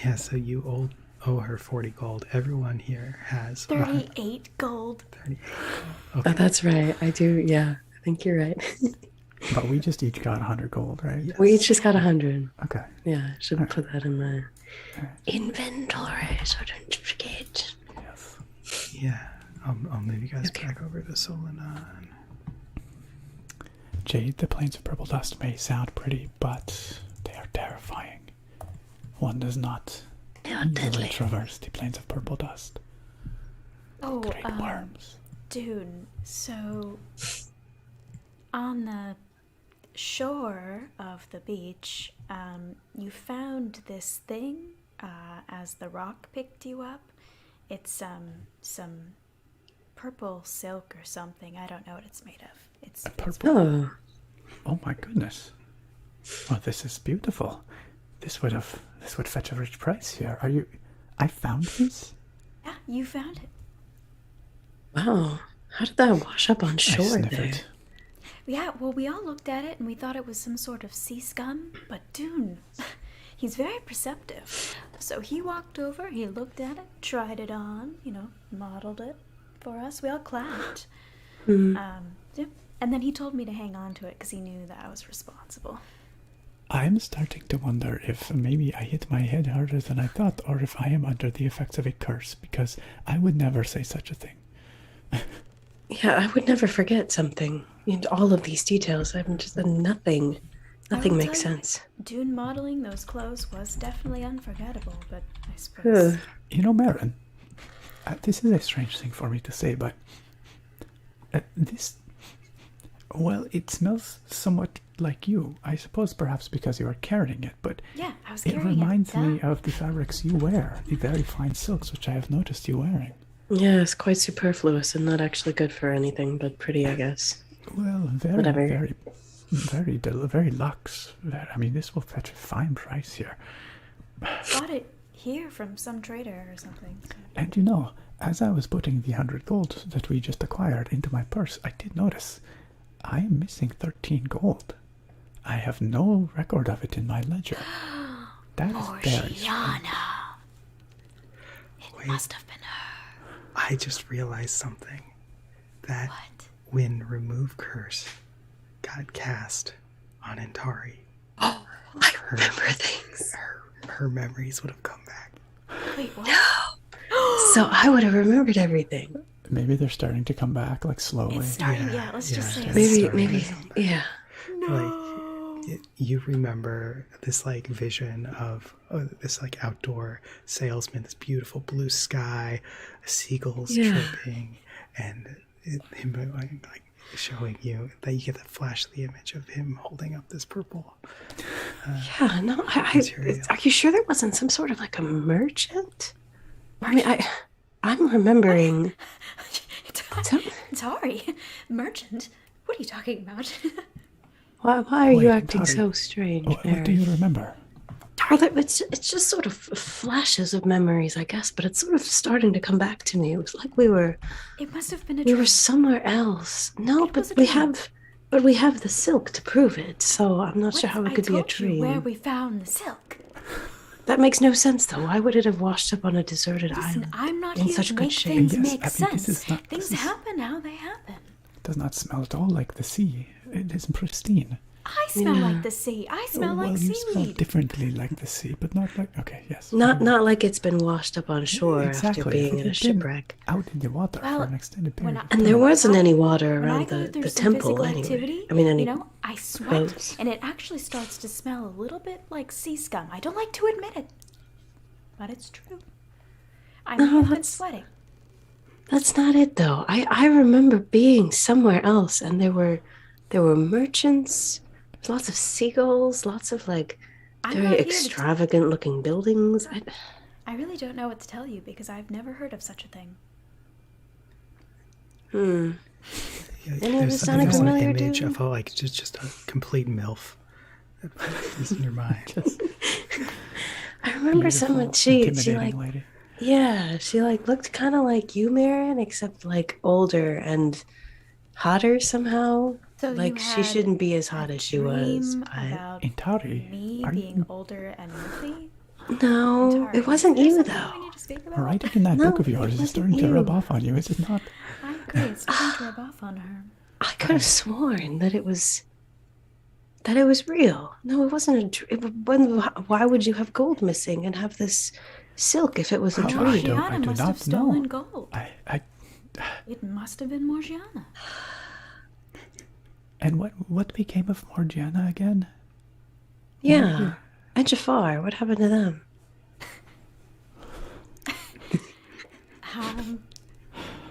Yeah, so you owe her 40 gold. Everyone here has 38 gold. 38. Oh, that's right. I do. Yeah, I think you're right. But we just each got 100 gold, right? Yes. We each just got 100. Okay. Yeah, I should put that in my Alright. inventory so I don't forget. Yes. Yeah, I'll move you guys back over to Solinon. Jade, the plains of purple dust may sound pretty, but they are terrifying. One does not easily traverse the plains of purple dust. Oh, Great worms. dude, so on the shore of the beach, you found this thing as the rock picked you up. It's some purple silk or something. I don't know what it's made of. It's Purple. Oh, Oh my goodness. Oh, this is beautiful. This would fetch a rich price here. I found this? yeah, you found it. wow. How did that wash up on I shore sniff there? it. Yeah, well, we all looked at it and we thought it was some sort of sea scum, but Dune, he's very perceptive. So he walked over, he looked at it, tried it on, modeled it for us. We all clapped. Yeah. And then he told me to hang on to it because he knew that I was responsible. I'm starting to wonder if maybe I hit my head harder than I thought, or if I am under the effects of a curse, because I would never say such a thing. Yeah, I would never forget something. All of these details, I'm just nothing. Nothing will makes tell you, sense. Dune modeling those clothes was definitely unforgettable, but I suppose. Ugh. You know, Marin, this is a strange thing for me to say, but well, it smells somewhat like you. I suppose perhaps because you are carrying it, but Yeah, I was it carrying reminds it. me Duh. of the fabrics you wear, the very fine silks which I have noticed you wearing. Yeah, it's quite superfluous and not actually good for anything, but pretty, I guess. Well, very, Whatever. very luxe. I mean, this will fetch a fine price here. Bought it here from some trader or something. So. And you know, as I was putting the 100 gold that we just acquired into my purse, I did notice I am missing 13 gold. I have no record of it in my ledger. That is very strange. Morgiana. It Wait. must have been her. I just realized something. That What? when Remove Curse got cast on Antari, Oh, I remember things. her memories would have come back. Wait, what? So I would have remembered everything. Maybe they're starting to come back, like slowly. It's starting, Yeah, let's just yeah, say it's it's Maybe, starting. yeah. You remember this like vision of this like outdoor salesman, this beautiful blue sky, seagulls Yeah. chirping, and him like showing you that you get that flash of the image of him holding up this purple. Yeah, no, Material. are you sure there wasn't some sort of like a merchant? I mean, I'm remembering. Sorry, merchant. What are you talking about? Why are you Wait, acting Tari, so strange, What do Mary? you remember? Well, it's just sort of flashes of memories, I guess, but it's sort of starting to come back to me. It was like we were It must have been a we were dream. somewhere else. No, It was but a we dream. have the silk to prove it. So I'm not sure how it could be a I told you where dream. we found the silk. That makes no sense, though. Why would it have washed up on a deserted Listen, island? I'm not in here such to good make shape? things Yes, make I mean, this sense. is not- Things this is- happen how they happen. It does not smell at all like the sea. It is pristine. I smell Yeah. like the sea. I smell well, like you smell seaweed. differently like the sea, but not like... Okay, yes. Not like it's been washed up on shore Exactly. after being If in it a had been shipwreck. out in the water Well, for an extended when period. I- And there wasn't any water When I around go through the some temple physical anyway. activity, I mean, I sweat, boats. and it actually starts to smell a little bit like sea scum. I don't like to admit it, but it's true. I may No, have been that's- sweating. That's not it though. I remember being somewhere else and there were merchants, lots of seagulls, lots of like I'm very not here to extravagant looking buildings. I really don't know what to tell you because I've never heard of such a thing. Yeah, Any of there's this something sound about an familiar, image dude? of like just a complete MILF that is in your mind. I remember someone Beautiful, she intimidating like lady. yeah, she like looked kind of like you, Marin, except like older and hotter somehow. So you Like she had shouldn't be as a hot as she was, dream but about Intari, me are being you older and milky? no, Tari, it wasn't is there you something though. we need to speak about? writing in that No, book of yours it is wasn't starting to rub you. off on you, is it not? I agree. It's starting to rub off on her. I could have sworn that it was real. No, it wasn't a dream. Why would you have gold missing and have this silk if it was a I dream? don't- Morgiana do must not have stolen know. gold. I It must have been Morgiana. and what became of Morgiana again? Yeah. And Jafar, what happened to them?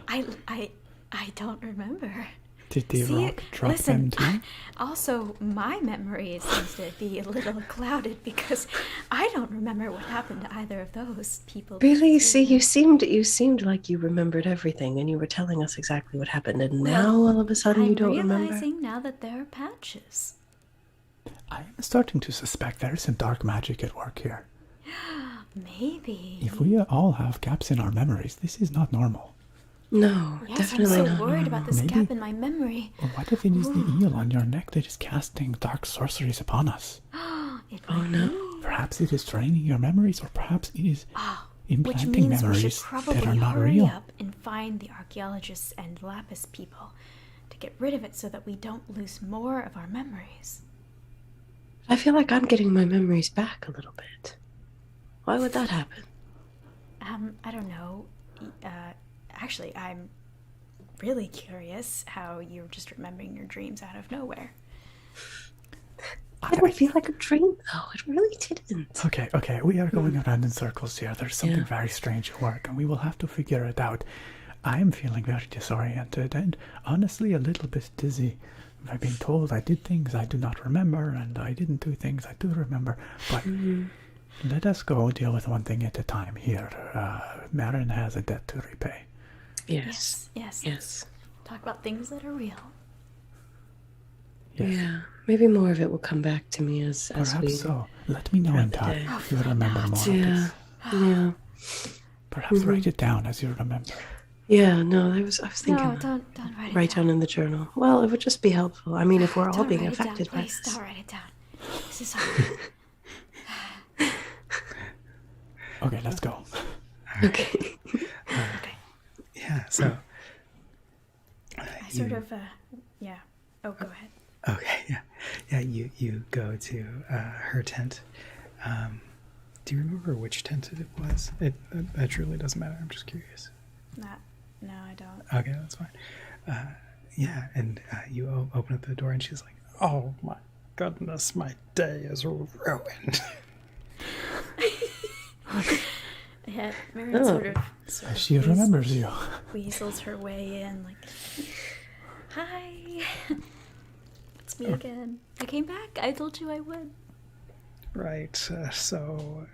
I don't remember. Did the See, rock drop listen, them too? also, my memory seems to be a little clouded because I don't remember what happened to either of those people. Really? too. See, you seemed like you remembered everything and you were telling us exactly what happened, and now all of a sudden you I'm don't remember? realizing now that there are patches. I am starting to suspect there is some dark magic at work here. Maybe. If we all have gaps in our memories, this is not normal. No, Yes, definitely I'm so not. worried about this Maybe- gap in my memory. Or what if it is the eel on your neck that is casting dark sorceries upon us? It Oh might no. be. Perhaps it is draining your memories, or perhaps it is Which implanting means we should memories probably that are not hurry real. up and find the archaeologists and Lapis people to get rid of it so that we don't lose more of our memories. I feel like I'm getting my memories back a little bit. Why would that happen? I don't know. Actually, I'm really curious how you're just remembering your dreams out of nowhere. It didn't feel like a dream, though. It really didn't. Okay, we are going around in circles here. There's something Yeah. very strange at work, and we will have to figure it out. I am feeling very disoriented and honestly a little bit dizzy. I've been told I did things I do not remember, and I didn't do things I do remember. But let us go deal with one thing at a time here. Marin has a debt to repay. Yes. Yes. Yes. Talk about things that are real. Yes. Yeah. Maybe more of it will come back to me as we. Perhaps so. Let me know in throughout the time day. if you remember more of Yeah. this. Yeah. Perhaps write it down as you remember. Yeah. No, I was thinking No, that. don't write it Write down. down in the journal. Well, it would just be helpful. I mean, if we're all Don't being write it down, affected by please. this. Don't write it down. This is hard. Okay, let's go. Okay. Okay. Yeah, so I sort of, yeah. Oh, go ahead. okay, yeah. You go to her tent. Do you remember which tent it was? It truly doesn't matter. I'm just curious. No, I don't. Okay, that's fine. Yeah, and you open up the door, and she's like, "Oh my goodness, my day is ruined." Yeah, Marion Oh. sort of She remembers you. weasels her way in, like, hi, it's me again. I came back. I told you I would. Right. So,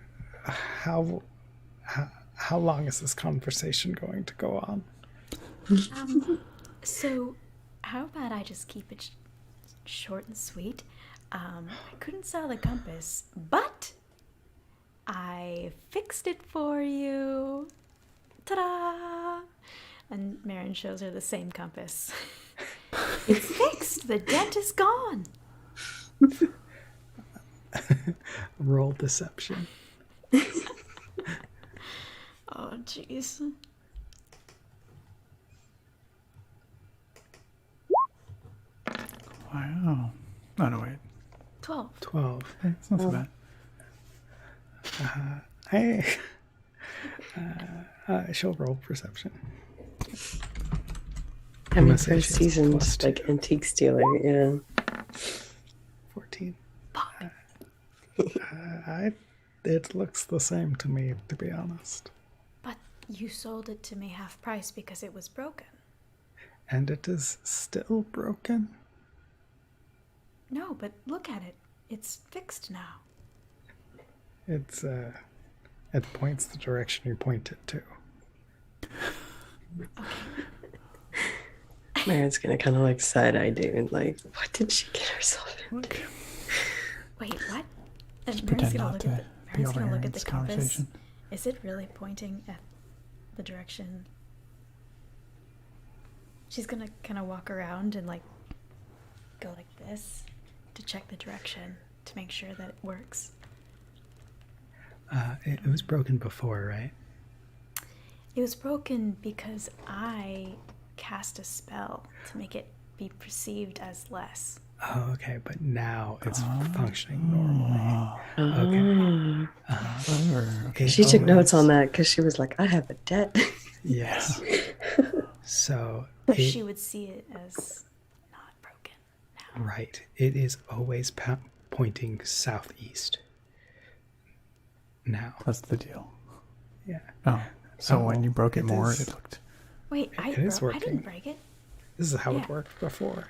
how long is this conversation going to go on? So, how about I just keep it short and sweet? I couldn't sell the compass, but I fixed it for you. Ta-da! And Marin shows her the same compass. It's fixed. The dent is gone. Roll deception. Oh, jeez. Wow. Oh, no, wait. 12. 12. It's not so bad. She'll roll perception. I mean, Unless for a she has seasoned plus like 2. antique stealer, yeah. 14. It looks the same to me, to be honest. But You sold it to me half price because it was broken. And it is still broken? No, but look at it. It's fixed now. It's, it points the direction you point it to. Marin's gonna kind of like side-eye David, like, what did she get herself in? Look, Wait, what? And Marin's pretend gonna not look to at be Marin's gonna overhearing look at the this compass. conversation. Is it really pointing at the direction? She's gonna kind of walk around and like go like this to check the direction to make sure that it works. It was broken before, right? It was broken because I cast a spell to make it be perceived as less. Oh, okay, but now it's functioning normally. Clever. Okay. She took notes on that because she was like, I have a debt. Yes. So, But she would see it as not broken now. right, it is always pointing southeast. Now, That's the deal. yeah. Oh, so when you broke it it more, is- it looked. Wait, I is didn't working. break it. This is how Yeah. it worked before.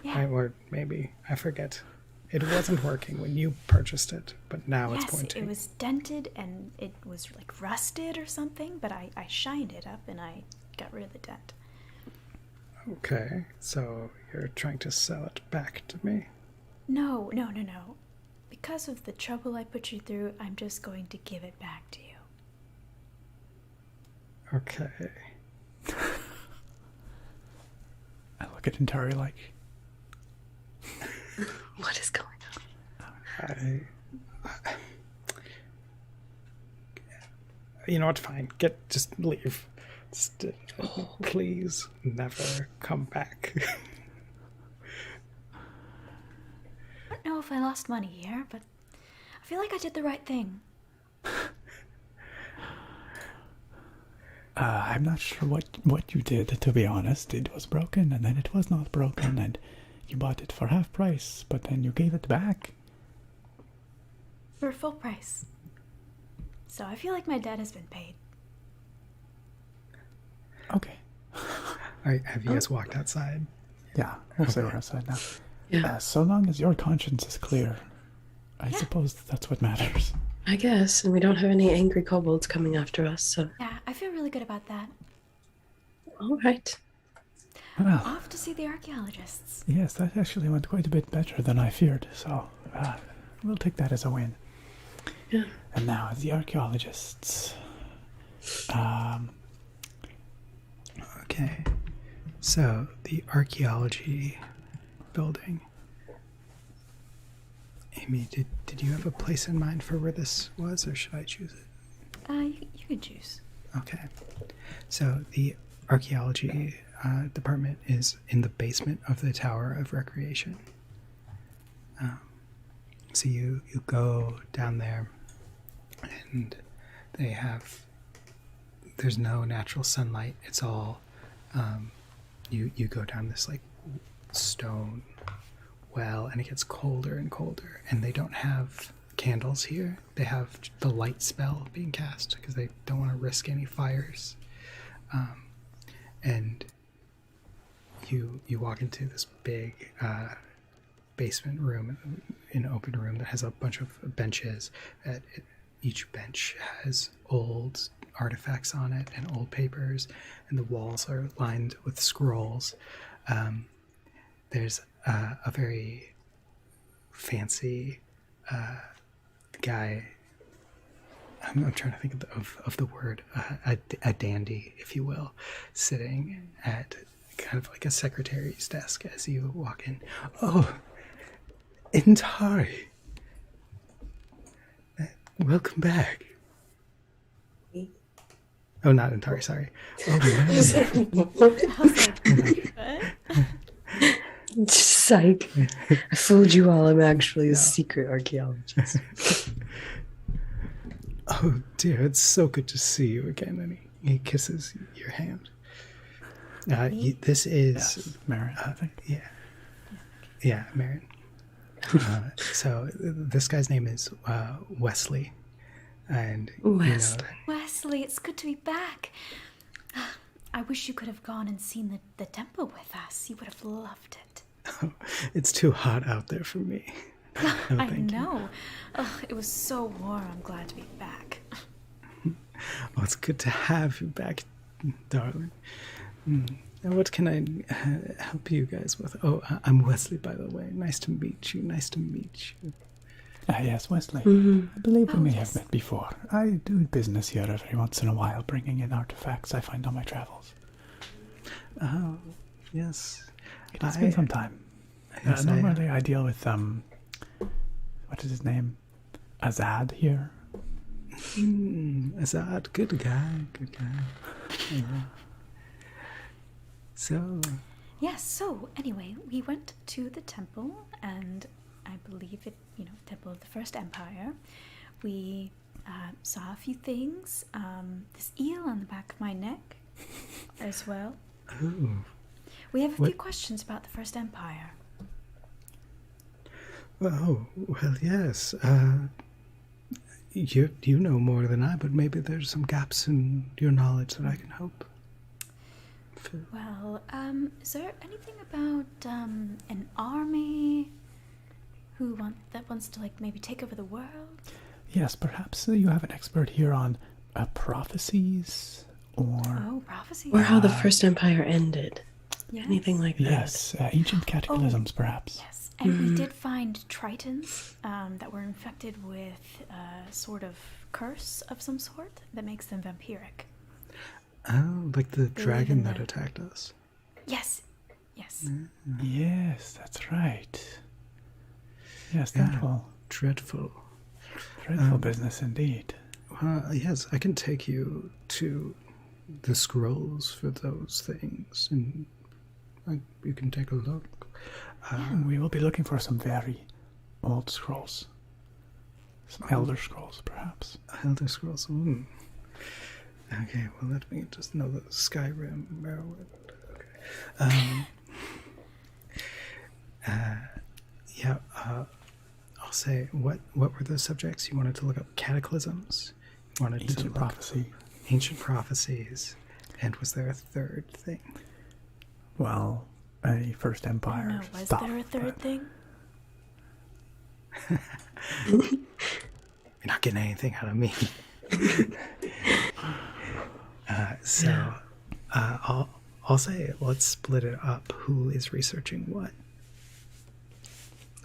Yeah. Or maybe, I forget. It wasn't working when you purchased it, but now it's Yes, pointing. it was dented and it was like rusted or something, but I shined it up and I got rid of the dent. Okay, so you're trying to sell it back to me? No. Because of the trouble I put you through, I'm just going to give it back to you. Okay. I look at Intari like, What is going on? You know what? Fine. Just leave. Just, please never come back. I don't know if I lost money here, but I feel like I did the right thing. I'm not sure what you did, to be honest. It was broken, and then it was not broken, and you bought it for half price, but then you gave it back. For full price. So I feel like my debt has been paid. Okay. Have you guys walked outside? Yeah, we'll say we're outside now. Yeah, So long as your conscience is clear, I suppose that's what matters. I guess. And we don't have any angry kobolds coming after us, so. Yeah, I feel really good about that. All right. Well, Off to see the archaeologists. yes, that actually went quite a bit better than I feared, so we'll take that as a win. Yeah. And now, the archaeologists. Okay. So, the archaeology building. Amy, did you have a place in mind for where this was, or should I choose it? You can choose. Okay. So, the archaeology department is in the basement of the Tower of Recreation. So you go down there, and there's no natural sunlight. It's all you go down this like stone well, and it gets colder and colder, and they don't have candles here. They have the light spell being cast because they don't want to risk any fires. And you walk into this big basement room, an open room that has a bunch of benches. Each bench has old artifacts on it and old papers, and the walls are lined with scrolls. There's a very fancy guy. I'm trying to think of the word, a dandy, if you will, sitting at kind of like a secretary's desk as you walk in. Oh, Intari. Welcome back. Oh, not Intari, sorry. Oh, man. I was like, what? Psych. I fooled you all. I'm actually a secret archaeologist. Oh, dear, it's so good to see you again. And he kisses your hand. This is... Yes, Marin, I think. Yeah, Marin. So this guy's name is Wesley. And West. Wesley, it's good to be back. I wish you could have gone and seen the temple with us. You would have loved it. it's too hot out there for me. No, I thank you. know. Oh, it was so warm. I'm glad to be back. Oh, it's good to have you back, darling. Now, what can I help you guys with? Oh, I'm Wesley, by the way. Nice to meet you. Nice to meet you. Ah, yes, Wesley. I believe we Oh, may yes. have met before. I do business here every once in a while, bringing in artifacts I find on my travels. Oh, yes. It has been some time. Yes, I- Normally I deal with, what is his name? Azad here. Azad, good guy, good guy. Yeah. So, Yes, so anyway, we went to the temple, and I believe it, Temple of the First Empire. We saw a few things. This eel on the back of my neck as well. oh, We have a What- few questions about the First Empire. well, yes. You know more than I, but maybe there's some gaps in your knowledge that I can help fill. Well, is there anything about an army that wants to maybe take over the world? Yes, perhaps you have an expert here on prophecies or... Oh, prophecy. Or how the First Empire ended. Yes. Anything like that. Yes, ancient cataclysms, perhaps. Yes, and we did find tritons that were infected with a sort of curse of some sort that makes them vampiric. Oh, like the dragon in that the- attacked us. Yes, yes. Yes, that's right. Yes, Yeah. dreadful. Dreadful. Dreadful business indeed. Yes, I can take you to the scrolls for those things, and you can take a look. We will be looking for some very old scrolls. Some elder scrolls, perhaps. Elder Scrolls. Okay, well, let me just know the Skyrim. Morrowind. Okay. Yeah. I'll say what were the subjects you wanted to look up? Cataclysms. You wanted to Ancient look prophecy. ancient prophecies, and was there a third thing? Well, a First I Empire don't know, was stuff. there a third thing? You're not getting anything out of me. I'll say let's split it up. Who is researching what?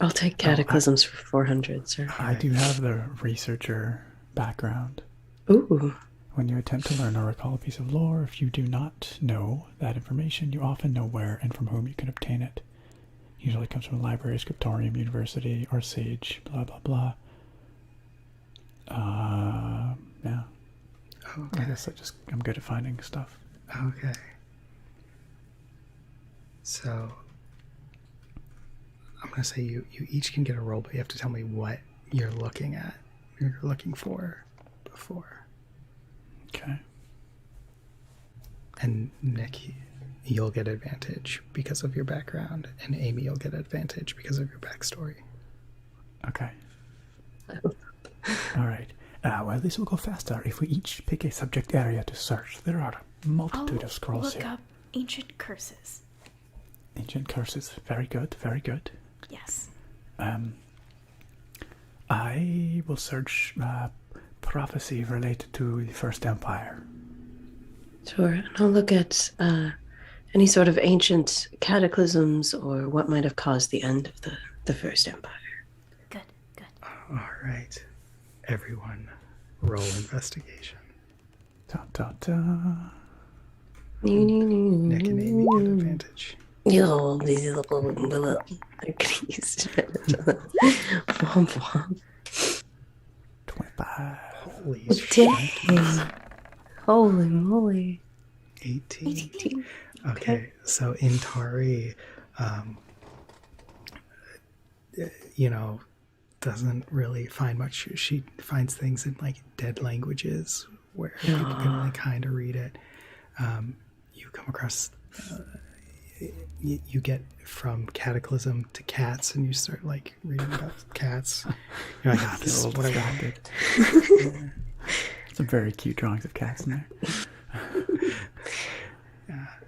I'll take Cataclysms for 400, sir. I do have the researcher background. Ooh. When you attempt to learn or recall a piece of lore, if you do not know that information, you often know where and from whom you can obtain it. Usually it comes from a library, scriptorium, university, or sage, blah, blah, blah. Yeah. Okay. I guess I'm good at finding stuff. Okay. So I'm gonna say you each can get a roll, but you have to tell me what you're looking at. You're looking for before. Okay. And Nick, you'll get advantage because of your background, and Amy, you'll get advantage because of your backstory. Okay. All right. Well, this will go faster if we each pick a subject area to search. There are a multitude I'll of scrolls look here. up ancient curses. Ancient curses. Very good. Very good. Yes. I will search prophecy related to the First Empire. Sure. And I'll look at any sort of ancient cataclysms or what might have caused the end of the First Empire. Good, good. All right, everyone, roll investigation. Da, da, da. Nick and Amy get advantage. Yo, I can use it. Womp womp. 25. Holy Dang. Holy moly. 18. Okay, so Intari, doesn't really find much. She finds things in like dead languages where people can only kind of read it. You come across, you get from cataclysm to cats, and you start like reading about cats. You're like, oh, this is what I wanted. Some very cute drawings of cats in there.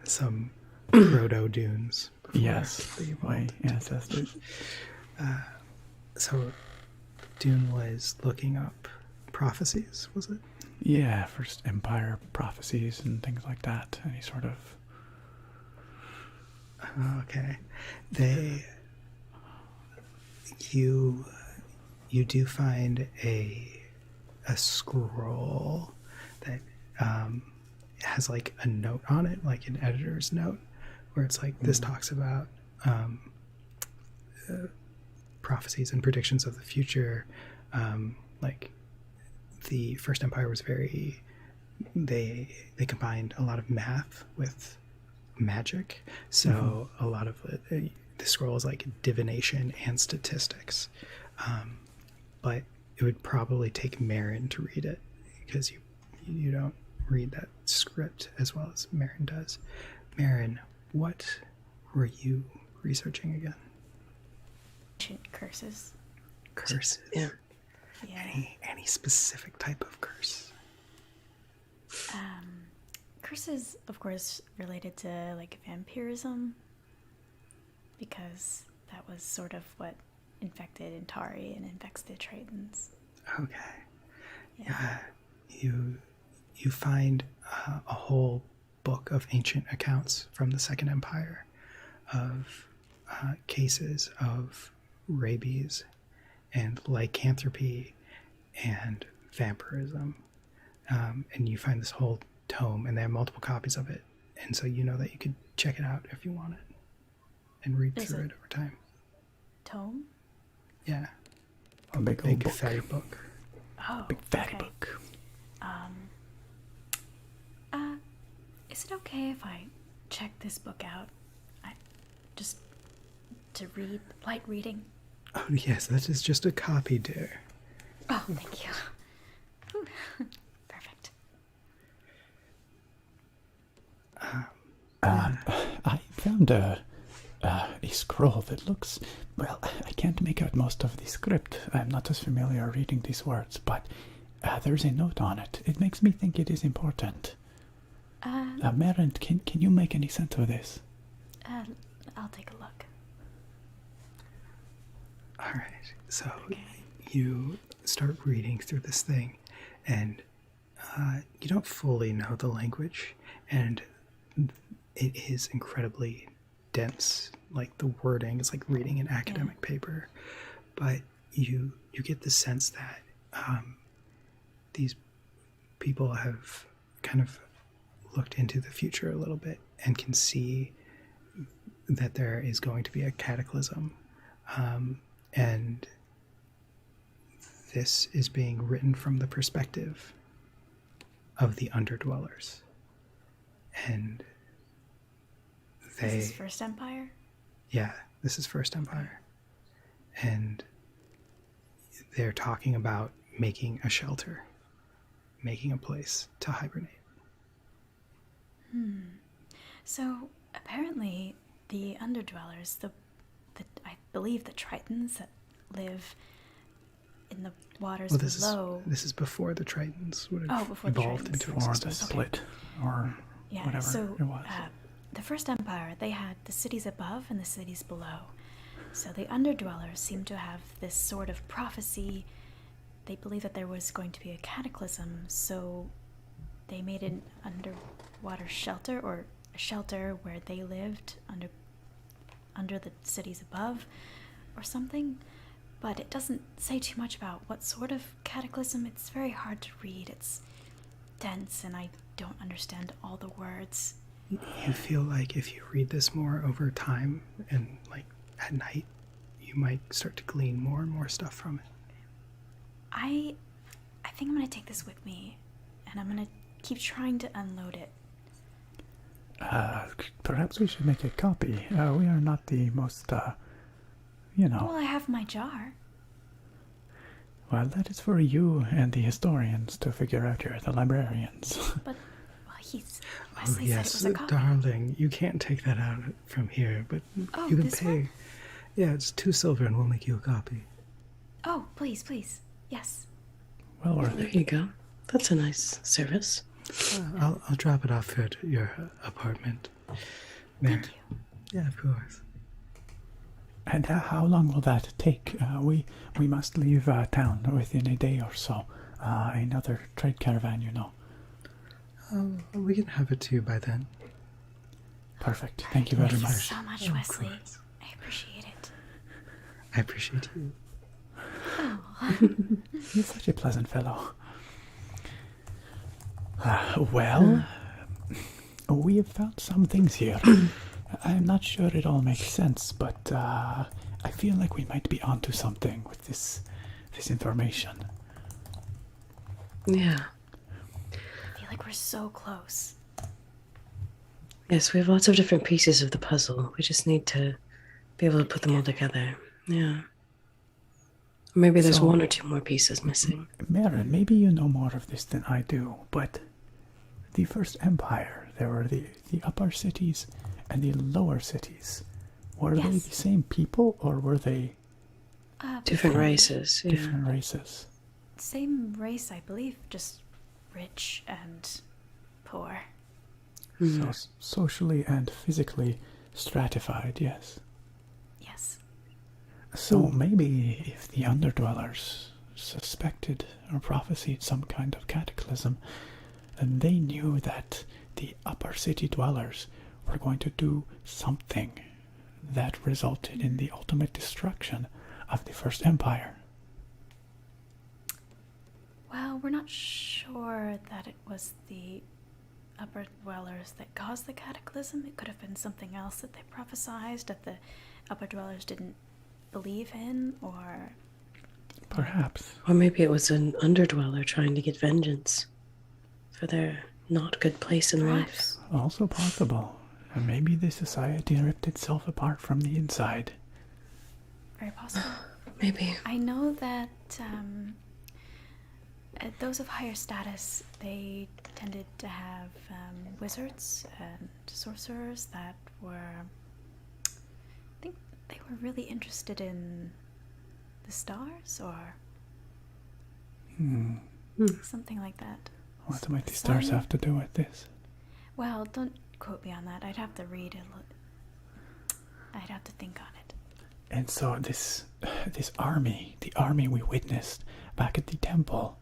Some proto dunes. Yes, they my evolved. ancestors. So Dune was looking up prophecies, was it? Yeah, First Empire prophecies and things like that. Any sort of. Okay. You do find a scroll that has like a note on it, like an editor's note, where it's like this talks about prophecies and predictions of the future. Like the First Empire was very they combined a lot of math with magic, so a lot of the scroll is like divination and statistics. But it would probably take Marin to read it because you don't read that script as well as Marin does. Marin, what were you researching again? Ancient curses. Curses. Yeah. Yeah. Any specific type of curse? Curses, of course, related to like vampirism, because that was sort of what infected Antari and infects the Tritons. Okay. Yeah. You find a whole book of ancient accounts from the Second Empire of cases of rabies and lycanthropy and vampirism. And you find this whole tome, and they have multiple copies of it. And so you know that you could check it out if you want it and read There's through a- it over time. Tome? A Yeah. big old Big book. fatty book. Oh, Big fatty okay. book. Is it okay if I check this book out? Just to read, light reading. Oh, yes, that is just a copy, dear. Oh, thank you. Whew. Perfect. I found a scroll that looks, well, I can't make out most of the script. I'm not as familiar reading these words, but there's a note on it. It makes me think it is important. Marin, can you make any sense of this? I'll take a look. All right. So you start reading through this thing, and you don't fully know the language, and it is incredibly dense. Like the wording is like reading an academic paper, but you get the sense that these people have kind of looked into the future a little bit and can see that there is going to be a cataclysm. And this is being written from the perspective of the underdwellers. And Is this First Empire? yeah, this is First Empire. And they're talking about making a shelter, making a place to hibernate. So apparently, the underdwellers, the I believe the Tritons that live in the waters Well, below. this is before the Tritons would have before the evolved Tritons. into Or the existence. split, or Yeah, whatever so it was. the First Empire, they had the cities above and the cities below. So the underdwellers seem to have this sort of prophecy. They believe that there was going to be a cataclysm, so they made an underwater shelter, or a shelter where they lived under the cities above, or something. But it doesn't say too much about what sort of cataclysm. It's very hard to read. It's dense, and I don't understand all the words. You feel like if you read this more over time and like at night, you might start to glean more and more stuff from it. I think I'm gonna take this with me, and I'm gonna keep trying to unload it. Perhaps we should make a copy. We are not the most, Well, I have my jar. Well, that is for you and the historians to figure out here, the librarians. But he's Oh, Wesley yes, said it was a copy. darling, you can't take that out from here, but Oh, you can this pay. one? Yeah, it's 2 silver and we'll make you a copy. Oh, please, yes. Well worth There it. you go. That's a nice service. I'll drop it off at your apartment. Thank you. Yeah, of course. And how long will that take? We must leave town within a day or so. Another trade caravan, you know. We can have it to you by then. Perfect. Thank you very Thank you much. so much, Of Wesley. course. I appreciate it. I appreciate you. You're such a pleasant fellow. Well, we have found some things here. I'm not sure it all makes sense, but I feel like we might be onto something with this information. Yeah. I feel like we're so close. Yes, we have lots of different pieces of the puzzle. We just need to be able to put them all together. Yeah. Maybe there's So- one or two more pieces missing. Marin, maybe you know more of this than I do, but the First Empire, there were the upper cities and the lower cities. Were they Yes. the same people, or were they Different races. Yeah. different races? Same race, I believe, just rich and poor. So socially and physically stratified, yes. Yes. So maybe if the underdwellers suspected or prophesied some kind of cataclysm, then they knew that the upper city dwellers were going to do something that resulted in the ultimate destruction of the First Empire. Well, we're not sure that it was the upper dwellers that caused the cataclysm. It could have been something else that they prophesied that the upper dwellers didn't believe in, or Perhaps. Or maybe it was an underdweller trying to get vengeance for their not good place in life. perhaps. Also possible. And maybe the society ripped itself apart from the inside. Very possible. Maybe. I know that those of higher status, they tended to have wizards and sorcerers that were, I think they were really interested in the stars or something like that. What might the stars Sun? have to do with this? Well, don't quote me on that. I'd have to read it. I'd have to think on it. And so this army, the army we witnessed back at the temple,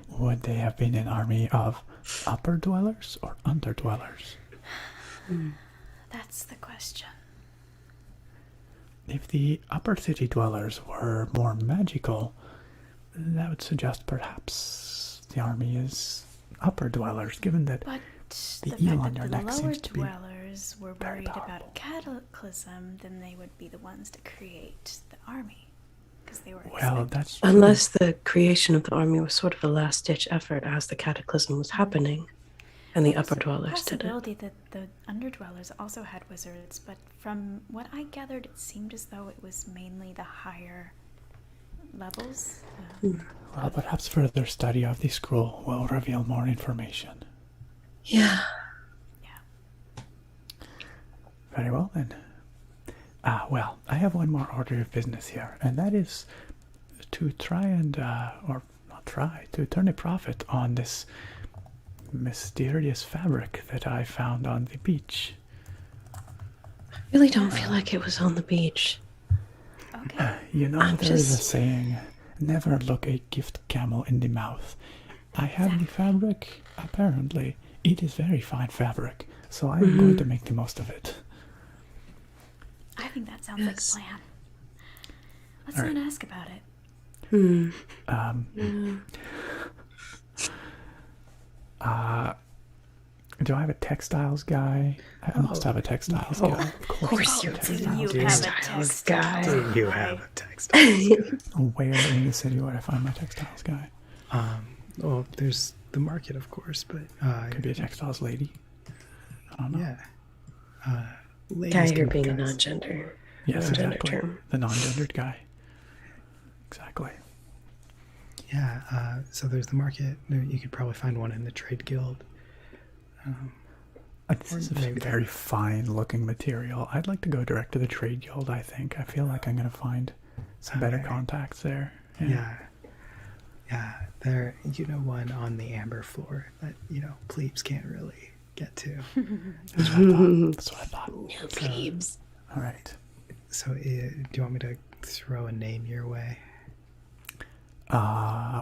would they have been an army of upper dwellers or underdwellers? That's the question. If the upper city dwellers were more magical, that would suggest perhaps the army is upper dwellers, given that But the the eel fact on that your the neck lower seems to be dwellers were very worried powerful. about cataclysm, then they would be the ones to create the army. Because they were well, expected that's to. Unless the creation of the army was sort of a last-ditch effort as the cataclysm was happening, and the upper dwellers did it. Possibility that the underdwellers also had wizards, but from what I gathered, it seemed as though it was mainly the higher levels. well, perhaps further study of the scroll will reveal more information. Yeah. Yeah. Very well then. Well, I have one more order of business here, and that is to try and, or not try, to turn a profit on this mysterious fabric that I found on the beach. I really don't feel like it was on the beach. Okay. You know, I'm there is a just- saying, never look a gift camel in the mouth. I have the fabric, apparently. It is very fine fabric, so I am going to make the most of it. I think that sounds Yes. like a plan. Let's All not right. ask about it. Do I have a textiles guy? I must have a textiles guy. Of course you I have a do. textiles You guy. have a Textiles textile guy. Do you have a text? Where in the city would I find my textiles guy? Well, there's the market, of course, but Could be a textiles lady. I don't know. yeah. Ladies Guy can here be being a guys. non-gender. Yes, non-gender exactly. term. The non-gendered guy. Exactly. Yeah, so there's the market. You could probably find one in the trade guild. This is a maybe very fine-looking material. I'd like to go direct to the trade guild, I think. I feel like I'm going to find some better Okay. contacts there. Yeah. Yeah, there. One on the amber floor that plebes can't really get to. That's what I thought. That's what I thought. No plebes. All right. So, do you want me to throw a name your way?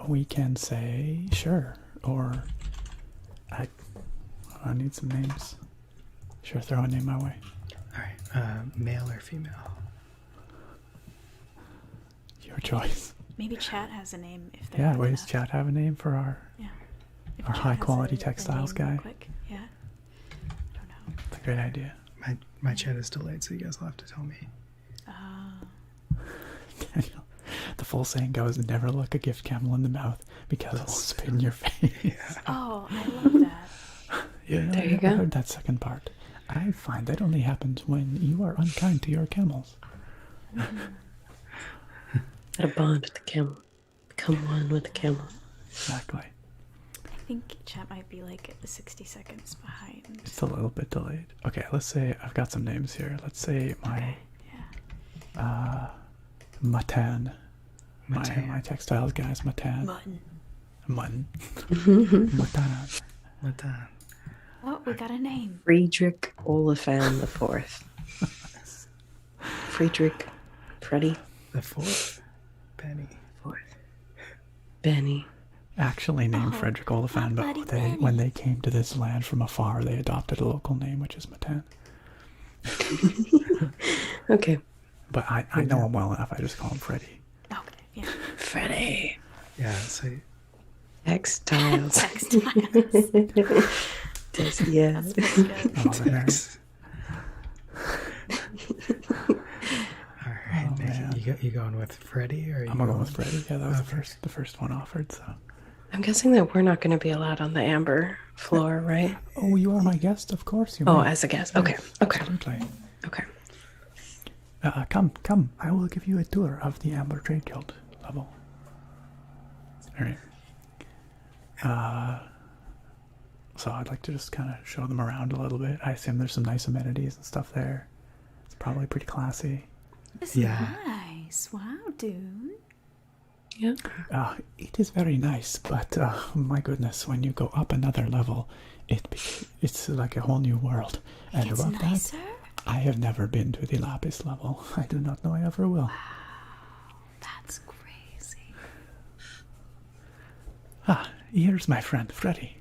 We can say sure, or I need some names. Sure, throw a name my way. All right, male or female? Your choice. Maybe chat has a name if they're Yeah, good does enough. chat have a name for our Yeah. If our chat high has quality a textiles name real guy? Quick. Yeah. I don't know. It's a great idea. My chat is delayed, so you guys will have to tell me. The full saying goes, never look a gift camel in the mouth because it'll spit in your face. Oh, I love that. Yeah, There I you never go. heard that second part. I find that only happens when you are unkind to your camels. Got a bond with the camel. Become one with the camel. Exactly. I think chat might be like 60 seconds behind. It's a little bit delayed. Okay, let's say I've got some names here. Let's say my Yeah. Matan. Matan. My textiles guy's Matan. Mutton. Mutton. Matan. Matan. Oh, we got a name. Friedrich Oliphant the Fourth. Friedrich. Freddie. The fourth. Penny. Fourth. Benny. Actually named Oh, Frederick Oliphant, my buddy but Benny. when they came to this land from afar, they adopted a local name, which is Matan. Okay. But I know him well enough. I just call him Freddie. Okay, yeah. Freddie. Yeah, so Textiles. Textiles. Yeah. That's pretty good. Oh, there. Tex. All right, Oh, Nick, man. you going with Freddie or? Are you I'm gonna go with Freddie. Yeah, that was Okay. the first one offered. So. I'm guessing that we're not going to be allowed on the amber floor, right? Oh, you are my guest, of course. You Oh, may. as a guest. Okay. Okay. Absolutely. Okay. Come. I will give you a tour of the Amber Trade Guild level. All right. So I'd like to just kind of show them around a little bit. I assume there's some nice amenities and stuff there. It's probably pretty classy. This is Yeah. nice. Wow, dude. Yeah. It is very nice, but my goodness, when you go up another level, it's like a whole new world. And It's above nicer? that, I have never been to the Lapis level. I do not know I ever will. That's crazy. Here's my friend, Freddie.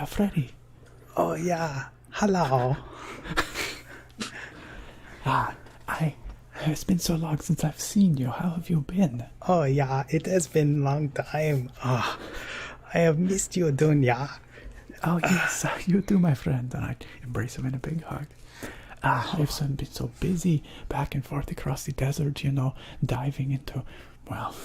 Freddie. Oh yeah. Hello. It's been so long since I've seen you. How have you been? Oh yeah. It has been a long time. Oh, I have missed you, Dunya. Oh, yes, you too, my friend. And I embrace him in a big hug. I've been so busy back and forth across the desert, diving into, well,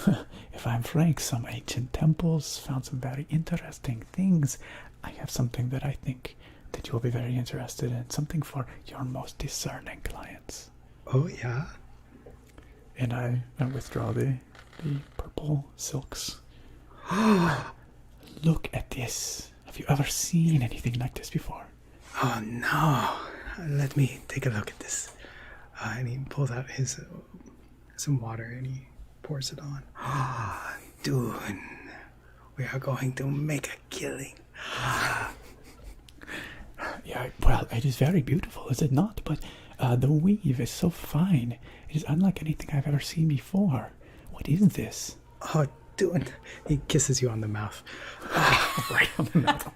if I'm frank, some ancient temples, found some very interesting things. I have something that I think that you'll be very interested in, something for your most discerning clients. Oh yeah. And I withdraw the purple silks. Look at this. Have you ever seen anything like this before? Oh no. Let me take a look at this. And he pulls out his some water and he pours it on. Ah, Dune. We are going to make a killing. Yeah, well, it is very beautiful, is it not? But the weave is so fine. It is unlike anything I've ever seen before. What is this? Oh, Dune. He kisses you on the mouth. Right on the mouth.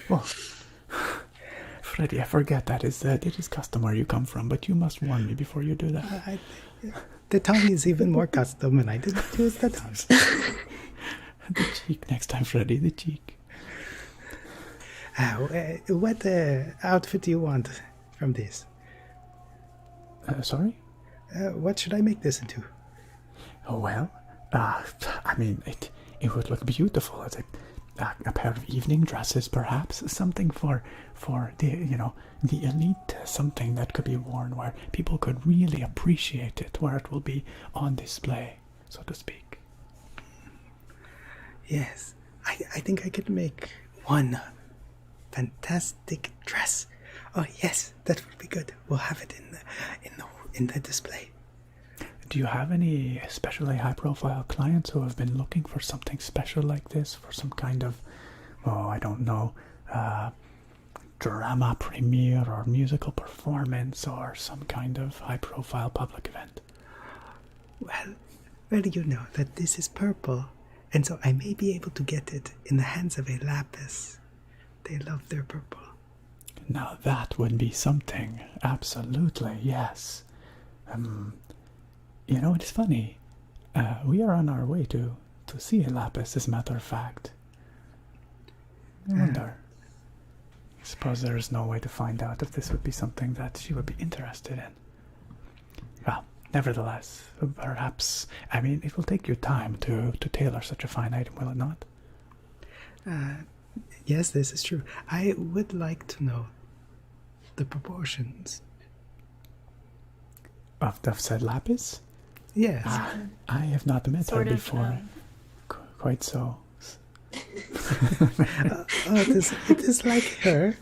Well, Freddie, I forget that it is custom where you come from, but you must warn me before you do that. The tongue is even more custom, and I didn't use the tongue. The cheek next time, Freddie, the cheek. What outfit do you want from this? Sorry? What should I make this into? Oh, well, I mean, it would look beautiful as a pair of evening dresses, perhaps. Something for the, the elite. Something that could be worn where people could really appreciate it, where it will be on display, so to speak. Yes, I think I could make one fantastic dress. Oh yes, that would be good. We'll have it in the display. Do you have any especially high-profile clients who have been looking for something special like this, for some kind of, oh, I don't know, drama premiere or musical performance or some kind of high-profile public event? Well, you know that this is purple, and so I may be able to get it in the hands of a lapis. They love their purple. Now that would be something. Absolutely, yes. You know, it's funny. We are on our way to see a lapis, as a matter of fact. I wonder. I suppose there is no way to find out if this would be something that she would be interested in. Well, nevertheless, perhaps, I mean, it will take you time to tailor such a fine item, will it not? Yes, this is true. I would like to know the proportions. Of said lapis? Yes. I have not met her Sort of, before. Quite so. It is like her.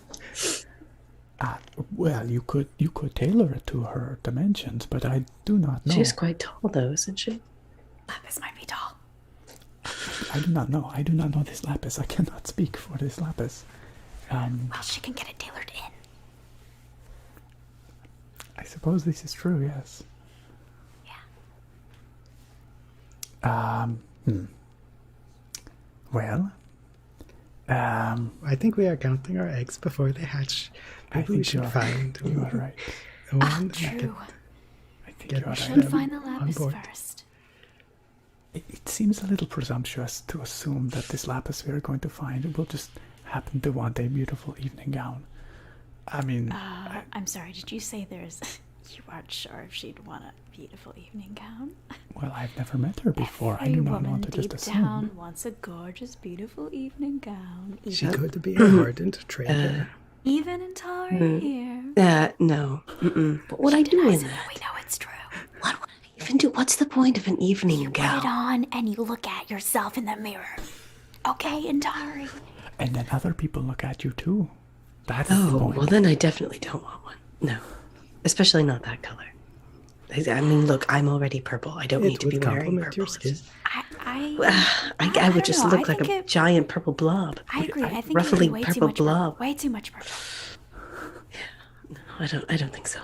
Well, you could tailor it to her dimensions, but I do not know. She's quite tall, though, isn't she? Lapis might be tall. I do not know. I do not know this lapis. I cannot speak for this lapis. Well, she can get it tailored in. I suppose this is true, yes. Yeah. Well, I think we are counting our eggs before they hatch. I Maybe we think should find you are right. one. Oh, and true. I think Get you are them Then right. find the on lapis board. first. It seems a little presumptuous to assume that this lapis we are going to find will just happen to want a beautiful evening gown. I mean, I'm sorry, did you say there's... You aren't sure if she'd want a beautiful evening gown? well, I've never met her before. I Every do not woman want to just deep assume. down wants a gorgeous, beautiful evening gown. She Even, could be a ardent trader. even in Tari here. No. But what I do in So that? we know it's true. What would I even do? What's the point of an evening Put it gown? on and you look at yourself in the mirror. Okay, Intari? And then other people look at you too. That's the Oh, point. well, then I definitely don't want one. No. Especially not that color. I mean, look, I'm already purple. I don't need It to be would wearing complement purple. your skin. I don't would just know. look I like a think giant purple blob. I agree. I think ruffly it would be way purple too much blob. purple. Way too much purple. I don't think so.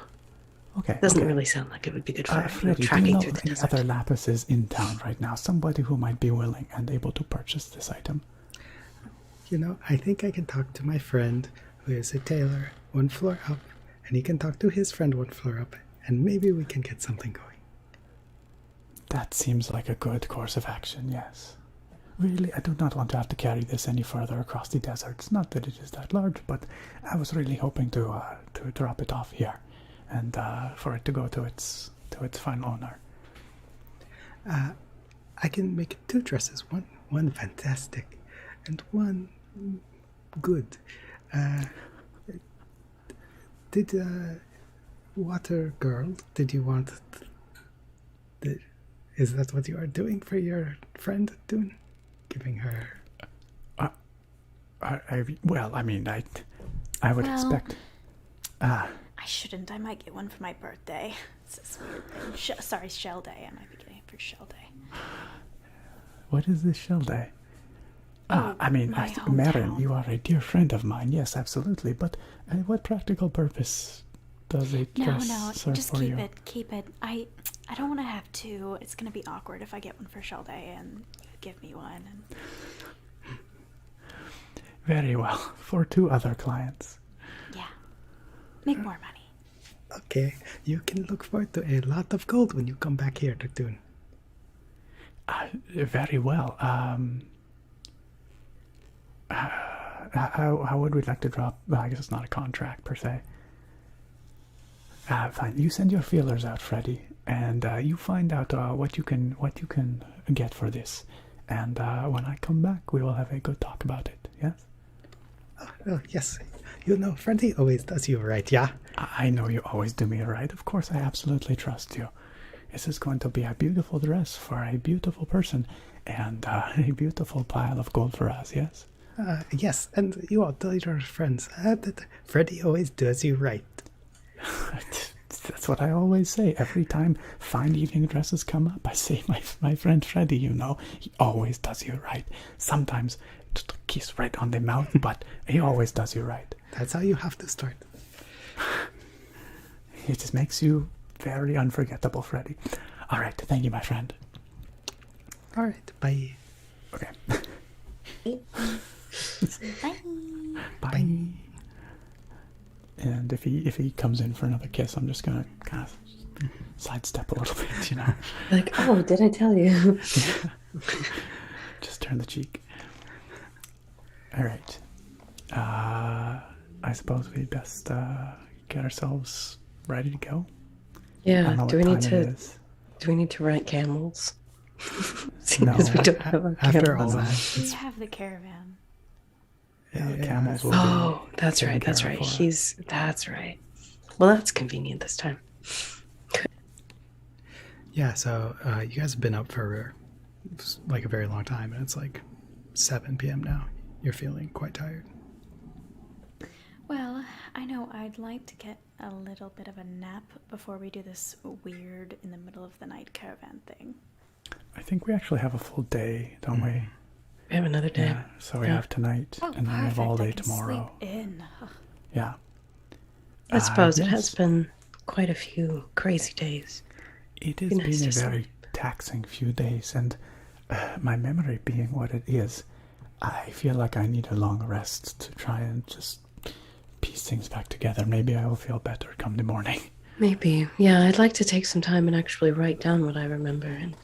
Okay. Doesn't okay. really sound like it would be good for Freddy, do you tracking know through the any desert. other lapises in town right now? Somebody who might be willing and able to purchase this item. You know, I think I can talk to my friend who is a tailor one floor up, and he can talk to his friend one floor up, and maybe we can get something going. That seems like a good course of action, yes. Really, I do not want to have to carry this any further across the deserts. Not that it is that large, but I was really hoping to drop it off here, and for it to go to its final owner. I can make 2 dresses, one fantastic, and one good. Did Water Girl? Did you want? Is that what you are doing for your friend, Dune? Giving her? Well, I mean, I would Well- expect. I shouldn't. I might get one for my birthday. It's this weird thing. Sorry, Shell Day. I might be getting it for Shell Day. What is this shell day? I mean, my Marin, hometown. you are a dear friend of mine. Yes, absolutely. But what practical purpose does a dress No, serve just for keep you? it. Keep it. I don't want to have 2. It's gonna be awkward if I get one for Shell Day and you give me one. And Very well. For 2 other clients. yeah, make more money. Okay, you can look forward to a lot of gold when you come back here to Dune. Very well. How would we like to drop? Well, I guess it's not a contract per se. Fine. You send your feelers out, Freddy, and you find out what you can get for this. And when I come back, we will have a good talk about it. Yes. Oh, yes. You know, Freddy always does you right, yeah? I know you always do me right. Of course, I absolutely trust you. This is going to be a beautiful dress for a beautiful person, and a beautiful pile of gold for us. Yes. Yes, and you all tell your friends that Freddy always does you right. That's what I always say. Every time fine evening dresses come up, I say, my friend Freddy, you know, he always does you right. Sometimes just a kiss right on the mouth, but he always does you right. That's how you have to start. It just makes you very unforgettable, Freddy. All right, thank you, my friend. All right, bye. Okay. Bye. Bye. And if he comes in for another kiss, I'm just gonna kind of sidestep a little bit, you know. Like, oh, did I tell you? Just turn the cheek. All right. I suppose we best get ourselves ready to go. I Yeah. don't know Do what we need time it to? is. Do we need to rent camels? No. Because we don't have our After all camels. that, We have the caravan. Yeah, the Yeah. camels will Oh, that's taken right. That's care of right. for us. That's right. Well, that's convenient this time. yeah. So you guys have been up for like a very long time, and it's like 7 p.m. now. You're feeling quite tired. Well, I know I'd like to get a little bit of a nap before we do this weird in the middle of the night caravan thing. I think we actually have a full day, don't we? We have another day. Yeah. So we Yeah. have tonight, Oh, and then we have perfect. all day I can tomorrow. Sleep in. Ugh. Yeah. I suppose it yes. has been quite a few crazy days. It has Be nice been a to very sleep. taxing few days, and my memory being what it is, I feel like I need a long rest to try and just piece things back together. Maybe I will feel better come the morning. Maybe. Yeah, I'd like to take some time and actually write down what I remember. And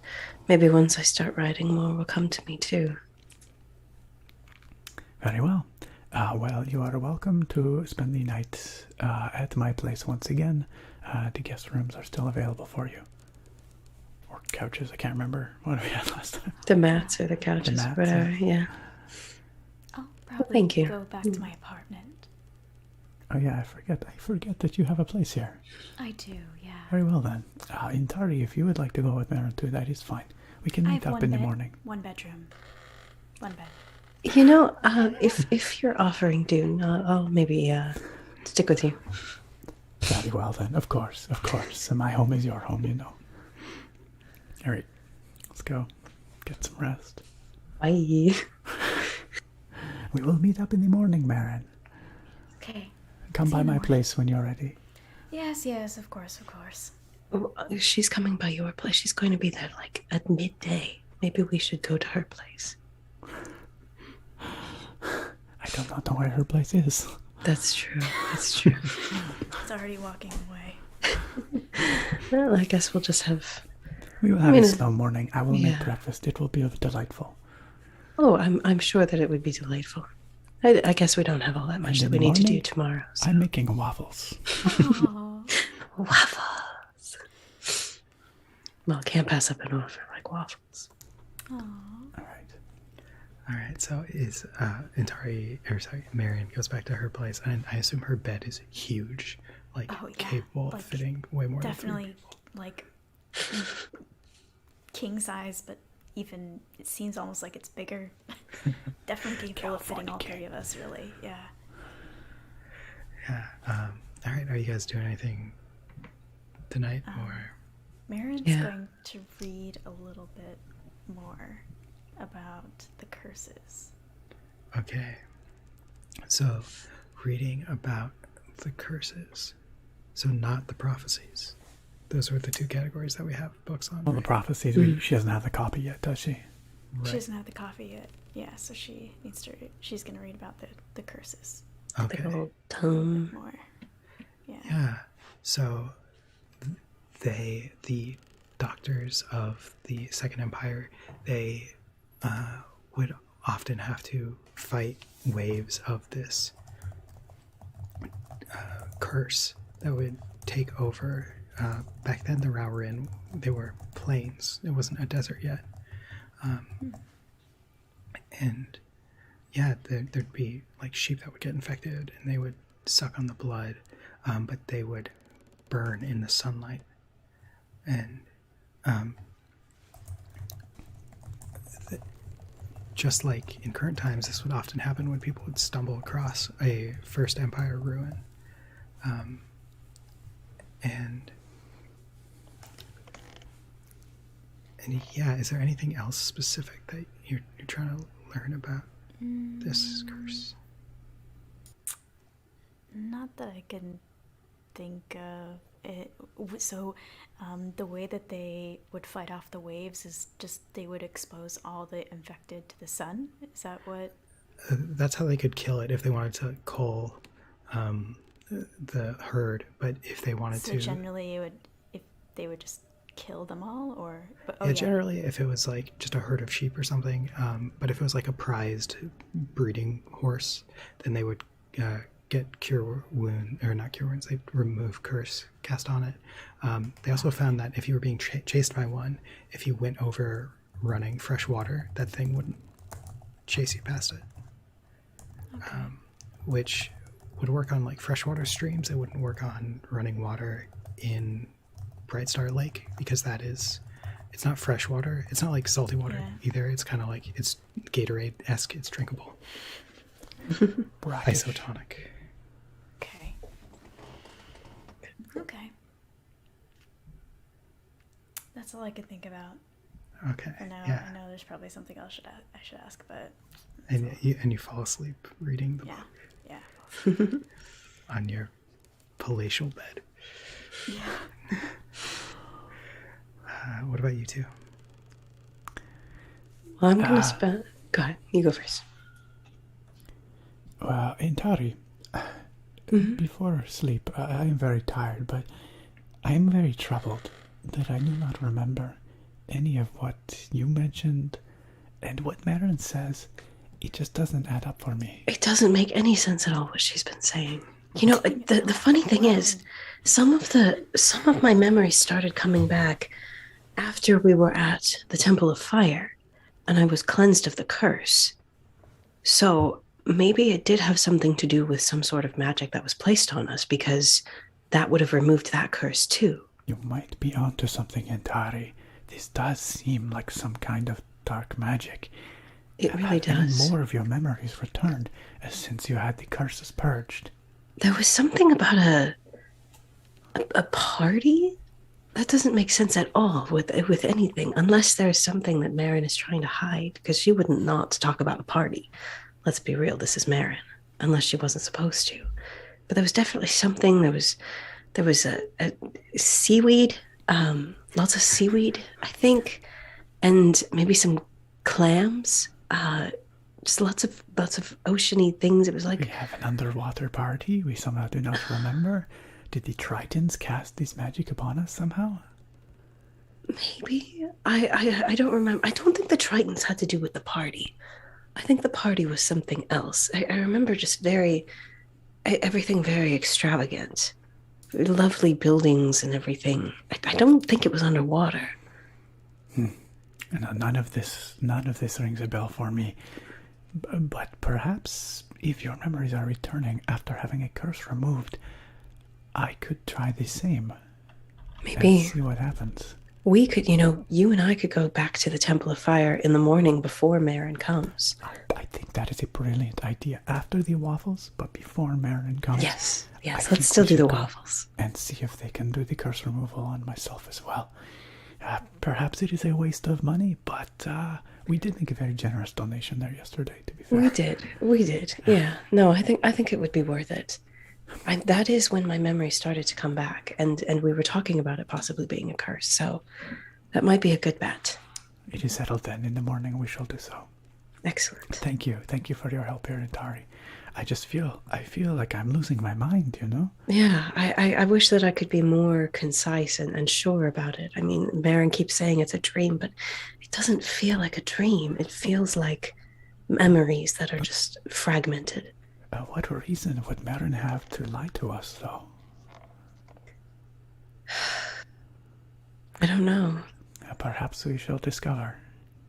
maybe once I start writing, more will come to me too. Very well. Well, you are welcome to spend the night at my place once again. The guest rooms are still available for you. Or couches, I can't remember what we had last time. The mats or the couches, mats, whatever. yeah. Yeah. I'll probably thank you. go back to my apartment. Oh yeah, I forget that you have a place here. I do, yeah. Very well then. Intari, if you would like to go with Marin too, that is fine. We can I meet have up one in the bed, morning. one bedroom, one bed. You know, if you're offering Dune, I'll maybe stick with you. Very well then, of course. And my home is your home, you know. All right, let's go. Get some rest. Bye. We will meet up in the morning, Marin. Okay. Come See by you in the my morning. place when you're ready. Yes, of course, of course. Oh, she's coming by your place. She's going to be there like at midday. Maybe we should go to her place. I do not know where her place is. That's true. That's true. It's already walking away. Well, I guess we'll just have. We will have mean, a slow morning. I will yeah. make breakfast. It will be delightful. Oh, I'm sure that it would be delightful. I guess we don't have all that much And that in we the need to do morning, tomorrow. So. I'm making waffles. Aw. Waffles. Well, can't pass up an offer like waffles. Aw. All right. All right. So is Marion goes back to her place, and I assume her bed is huge, like Oh, yeah. capable Like, of fitting way more than Definitely, like, king size, but even it seems almost like it's bigger. Definitely capable of fitting all California three of us, really. Yeah. 3 people. Yeah. All right. Are you guys doing anything tonight, or? Marin's Yeah. going to read a little bit more about the curses. Okay. So, reading about the curses. So, not the prophecies. Those were the two categories that we have books on. Well, the right? prophecies, she doesn't have the copy yet, does she? Right. She doesn't have the coffee yet. Yeah, so she's going to read about the curses Okay. Big old tome. more. Yeah. Yeah. So, the doctors of the Second Empire, they would often have to fight waves of this curse that would take over. Back then, the Raurin, they were plains. It wasn't a desert yet. And yeah, there'd be like sheep that would get infected, and they would suck on the blood, but they would burn in the sunlight. And just like in current times, this would often happen when people would stumble across a First Empire ruin. And And yeah, is there anything else specific that you're trying to learn about this curse? Not that I can think of it. So, the way that they would fight off the waves is just they would expose all the infected to the sun. Is that what? That's how they could kill it if they wanted to cull the herd. But if they wanted So to, generally, it would if they would just kill them all, or but, yeah, generally if it was like just a herd of sheep or something. But if it was like a prized breeding horse, then they would get cure wound, or not cure wounds. They remove curse cast on it. They also found that if you were being chased by one, if you went over running fresh water, that thing wouldn't chase you past it. Okay. Which would work on like freshwater streams. It wouldn't work on running water in Bright Star Lake because it's not fresh water. It's not like salty water either. It's kind of like it's Gatorade-esque. It's drinkable. Brackish. Isotonic. Okay. Okay. That's all I could think about Okay. for now. Yeah. I know there's probably something else I should ask, but And you fall asleep reading the yeah, book yeah. on your palatial bed. Yeah. What about you two? Well, I'm gonna spend. Go ahead. You go first. Intari, before sleep, I am very tired, but I am very troubled that I do not remember any of what you mentioned and what Marin says. It just doesn't add up for me. It doesn't make any sense at all what she's been saying. You know, the funny thing is, some of my memories started coming back after we were at the Temple of Fire, and I was cleansed of the curse. So maybe it did have something to do with some sort of magic that was placed on us, because that would have removed that curse too. You might be onto something, Intari. This does seem like some kind of dark magic. It really Have any does. more of your memories returned since you had the curses purged? There was something about a party that doesn't make sense at all with anything, unless there's something that Marin is trying to hide, because she wouldn't not talk about a party. Let's be real, this is Marin, unless she wasn't supposed to. But there was definitely something. There was a seaweed, lots of seaweed, I think, and maybe some clams. Just lots of oceany things. It was like We have an underwater party we somehow do not remember. Did the Tritons cast this magic upon us somehow? maybe I don't remember. I don't think the Tritons had to do with the party. I think the party was something else. I remember just everything very extravagant, lovely buildings and everything. I don't think it was underwater. None of this rings a bell for me. But perhaps if your memories are returning after having a curse removed, I could try the same. Maybe And see what happens. we could, you and I could go back to the Temple of Fire in the morning before Marin comes. I think that is a brilliant idea. After the waffles, but before Marin comes. Yes, I think let's still we do the should go waffles. and see if they can do the curse removal on myself as well. Perhaps it is a waste of money, but we did make a very generous donation there yesterday, to be fair. We did. Yeah. No, I think it would be worth it. That is when my memory started to come back, and we were talking about it possibly being a curse. So that might be a good bet. It is settled then. In the morning we shall do so. Excellent. Thank you for your help here, Intari. I feel like I'm losing my mind, Yeah, I wish that I could be more concise and sure about it. I mean, Marin keeps saying it's a dream, but it doesn't feel like a dream. It feels like memories that are just fragmented. What reason would Marin have to lie to us, though? I don't know. Perhaps we shall discover.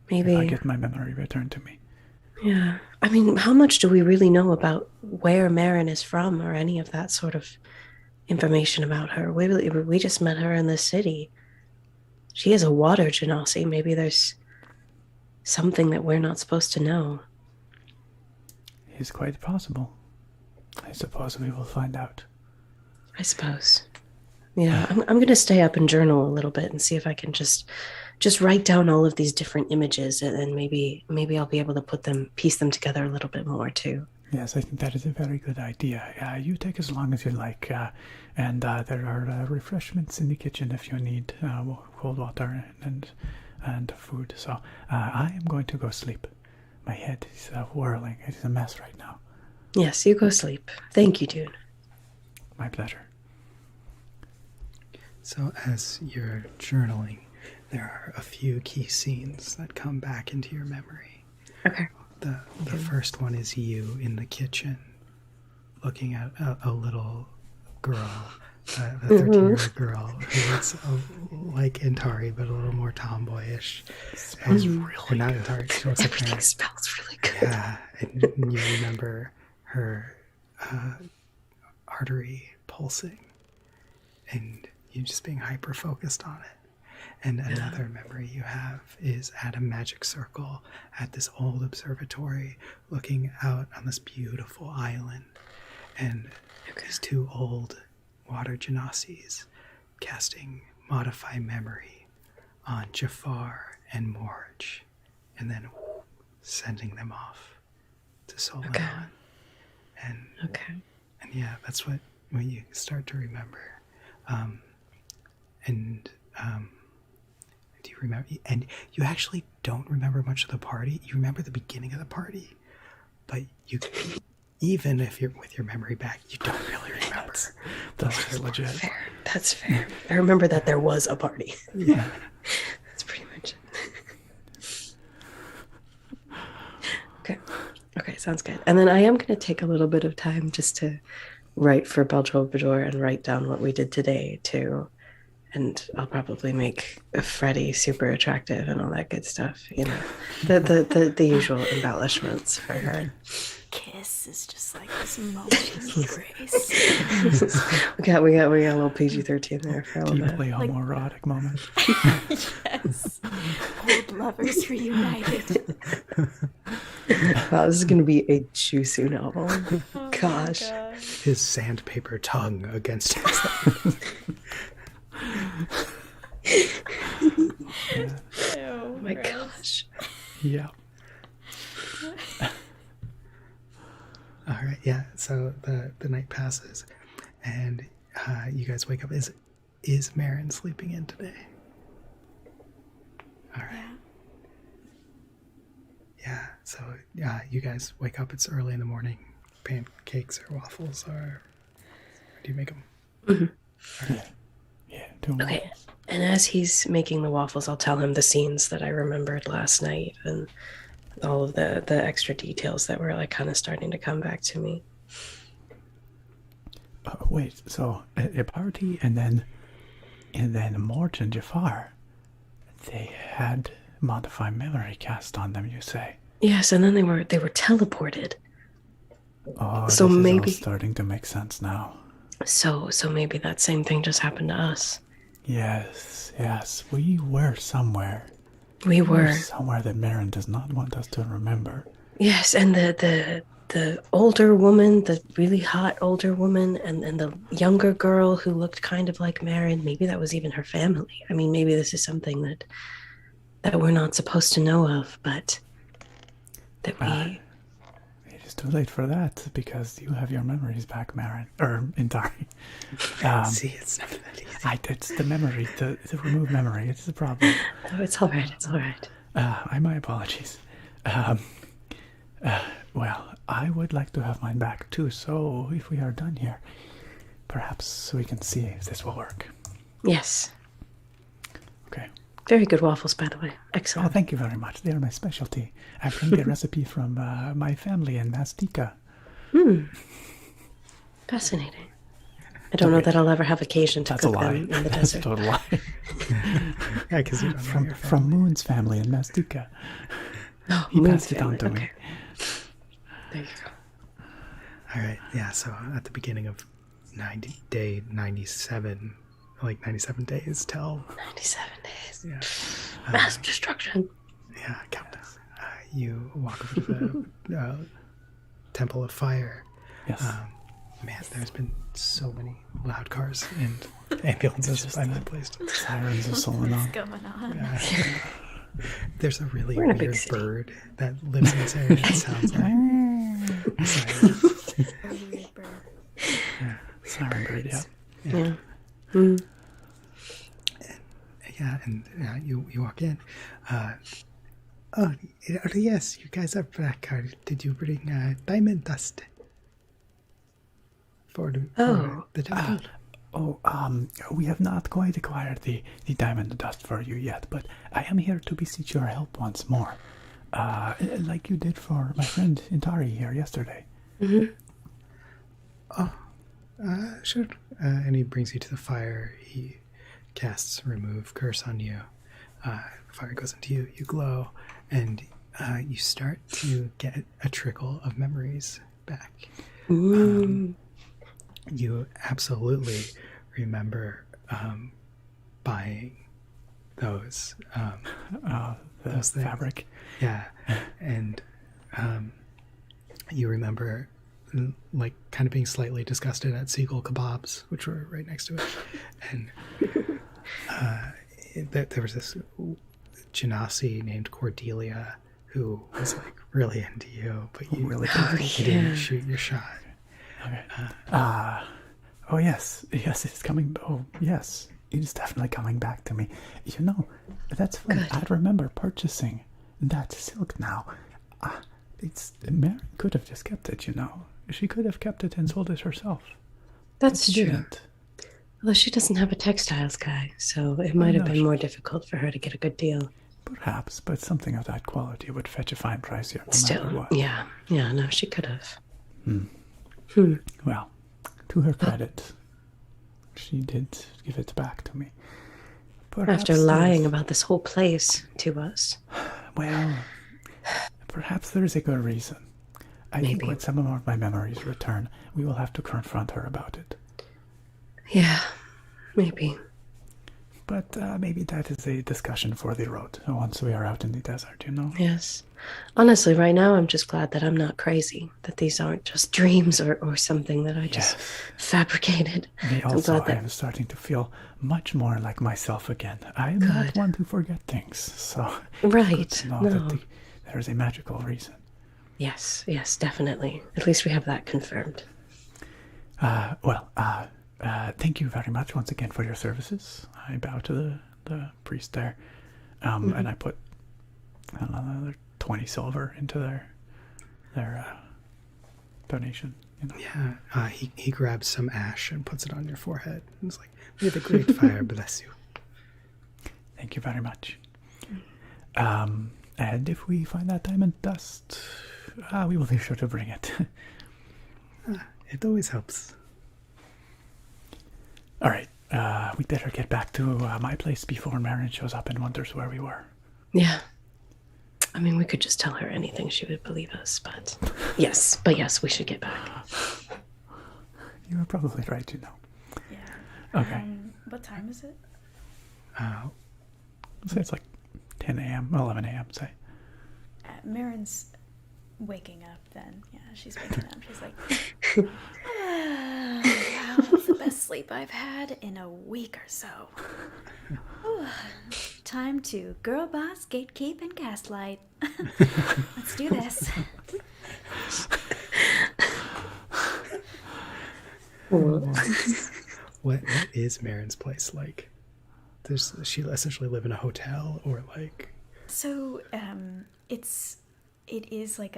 Maybe. If I get my memory returned to me. Yeah. I mean, how much do we really know about where Marin is from, or any of that sort of information about her? We just met her in the city. She is a water genasi. Maybe there's something that we're not supposed to know. It's quite possible. I suppose we will find out. I suppose. Yeah, I'm going to stay up and journal a little bit and see if I can just just write down all of these different images, and maybe I'll be able to piece them together a little bit more too. Yes, I think that is a very good idea. You take as long as you like, and there are refreshments in the kitchen if you need cold water and food. So I am going to go sleep. My head is whirling. It is a mess right now. Yes, you go sleep. Thank you, Dune. My pleasure. So as you're journaling, there are a few key scenes that come back into your memory. Okay. The first one is you in the kitchen looking at a little girl, a 13-year-old girl who looks like Intari but a little more tomboyish. Smells And- really or not good. Intari, she looks like Everything her. smells really good. Yeah, and you remember her artery pulsing and you just being hyper focused on it. And another memory you have is at a magic circle at this old observatory looking out on this beautiful island. And these two old water genasies casting Modify Memory on Jafar and Morge, and then sending them off to Solomon. Okay. And Okay. and yeah, that's what you start to remember. Do you remember? And you actually don't remember much of the party. You remember the beginning of the party, but you, even if you're with your memory back, you don't really remember. That's legit. Fair. That's fair. I remember that there was a party. Yeah. That's pretty much it. Okay. Okay, sounds good. And then I am going to take a little bit of time just to write for Beltrovador and write down what we did today too. And I'll probably make Freddie super attractive and all that good stuff. You know, the usual embellishments for her. Kiss is just like this moment of grace. We got a little PG-13 there for a little bit. Deeply homoerotic moment. Yes. Old lovers reunited. Wow, this is going to be a juicy novel. Oh Gosh. His sandpaper tongue against his. Oh my gosh. Yeah. All right, yeah. So the night passes, and you guys wake up. Is Marin sleeping in today? All right. Yeah. So you guys wake up. It's early in the morning. Pancakes or waffles, or do you make them? Yeah. Doing Okay. waffles. And as he's making the waffles, I'll tell him the scenes that I remembered last night and all of the extra details that were like kind of starting to come back to me. Wait, so a party and then Morge and Jafar, they had Modify Memory cast on them, you say? Yes, and then they were teleported. Oh, So this is maybe- all starting to make sense now. So maybe that same thing just happened to us. Yes, we were somewhere. We were. Somewhere that Marin does not want us to remember. Yes, and the older woman, the really hot older woman, and the younger girl who looked kind of like Marin, maybe that was even her family. I mean, maybe this is something that we're not supposed to know of, but that we... It is too late for that because you have your memories back, Marin. Or Intari. See, it's not that easy. It's the memory, the remove memory. It's the problem. Oh, it's all right, it's all right. My apologies. Well, I would like to have mine back too, so if we are done here, perhaps we can see if this will work. Yes. Okay. Very good waffles, by the way. Oh, Excellent. thank you very much. They are my specialty. I bring the recipe from my family in Mastika. Fascinating. I don't know that I'll ever have occasion to That's a cook lie. them in the That's a desert. total lie. Yeah, because you don't know your From Moon's family in Mastika. Oh, He Moon's passed it on family. to me. Okay. There you go. All right, yeah. So at the beginning of day 97, like 97 days till 97 days. yeah, Mass destruction. yeah, countdown. You walk over to the Temple of Fire. Yes. Man, there's been so many loud cars and ambulances by my place. Sirens of What's Solana. going on? There's a really We're in a big weird city. bird that lives in this area that sounds like sirens. A weird bird. Siren bird, yeah. Yeah. Mm. Yeah, and you walk in. Oh, yes, you guys are back. Did you bring diamond dust for the temple? We have not quite acquired the diamond dust for you yet, but I am here to beseech your help once more. Like you did for my friend Intari here yesterday. Sure. And he brings you to the fire. He casts remove curse on you. Fire goes into you. You glow, and you start to get a trickle of memories back. You absolutely remember buying those. The Those things. fabric. Yeah, and you remember like kind of being slightly disgusted at seagull kebabs, which were right next to it, and there was this genasi named Cordelia who was like really into you, but you Really you didn't shoot your shot. Okay. Oh yes, it's coming. Oh yes, it is definitely coming back to me. You know, that's funny. Good. I remember purchasing that silk now. Mary could have just kept it. You know, she could have kept it and sold it herself. That's She true. didn't. Although she doesn't have a textiles guy, so it might have no, been she- more difficult for her to get a good deal. Perhaps, but something of that quality would fetch a fine price here, no matter Still, what. yeah, no, she could have. Well, to her credit, she did give it back to me. Perhaps After lying about this whole place to us. Well, perhaps there is a good reason. I think Maybe. when some of my memories return, we will have to confront her about it. Yeah, maybe. But maybe that is a discussion for the road once we are out in the desert, you know? Yes. Honestly, right now, I'm just glad that I'm not crazy. That these aren't just dreams or something that I just fabricated. Me I'm also, glad I that- am starting to feel much more like myself again. I am not Good. one to forget things, so Right. good to know No. that there is a magical reason. Yes, definitely. At least we have that confirmed. Thank you very much once again for your services. I bow to the priest there, and I put another 20 silver into their donation. You know. Yeah, he grabs some ash and puts it on your forehead. And it's like, may the great fire bless you. Thank you very much. And if we find that diamond dust, we will be sure to bring it. It always helps. All right, we better get back to my place before Marin shows up and wonders where we were. Yeah. I mean, we could just tell her anything. She would believe us, but yes, we should get back. You are probably right, you know. Yeah. Okay. What time is it? Say it's like 10 a.m., 11 a.m., say. Marin's waking up then. Yeah, she's waking up. She's like, wow, that's the best sleep I've had in a week or so. Whew. Time to girl boss, gatekeep, and gaslight. Let's do this. What is Marin's place like? Does she essentially live in a hotel or like? So, it is like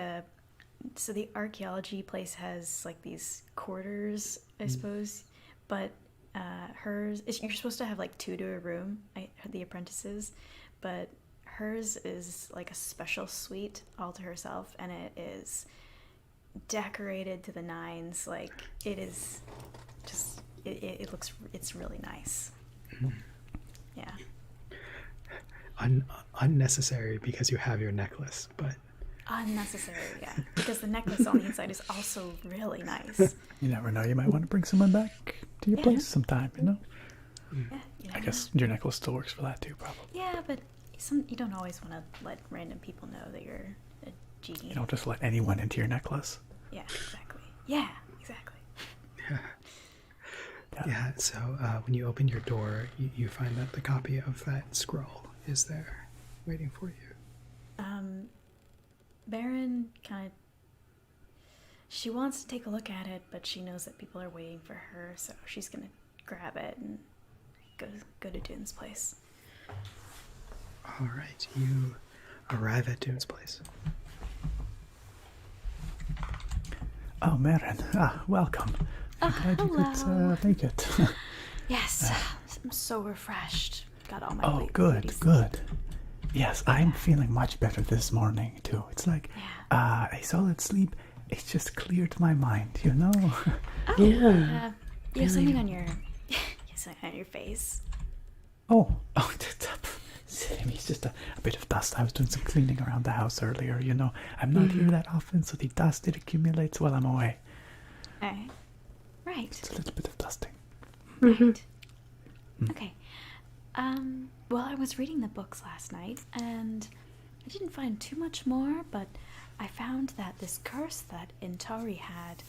so the archaeology place has like these quarters, I suppose, but hers you're supposed to have like two to a room, the apprentices, but hers is like a special suite all to herself, and it is decorated to the nines. Like it is just it's really nice. Yeah. Unnecessary because you have your necklace, but Unnecessary, yeah. Because the necklace on the inside is also really nice. You never know, you might want to bring someone back to your Yeah. place sometime, you know? Yeah, you I never guess know. your necklace still works for that too, probably. Yeah, but you don't always want to let random people know that you're a genie. You don't just let anyone into your necklace. Yeah, exactly. Yeah, exactly. Yeah, so when you open your door, you find that the copy of that scroll is there, waiting for you. Baron kind of. She wants to take a look at it, but she knows that people are waiting for her, so she's gonna grab it and go to Dune's place. All right, you arrive at Dune's place. Oh, Marin, welcome. I'm glad you hello. could make it. Yes, I'm so refreshed. Got all my Oh, late good, beauty sleep. good. Yes, I'm feeling much better this morning, too. It's like a solid sleep. It's just cleared my mind, you know? Yeah. You have something on your, you have something on your face. Oh, it's just a bit of dust. I was doing some cleaning around the house earlier, you know. I'm not here that often, so the dust, it accumulates while I'm away. Right. It's a little bit of dusting. Right. Okay. Well, I was reading the books last night, and I didn't find too much more, but I found that this curse that Intari had,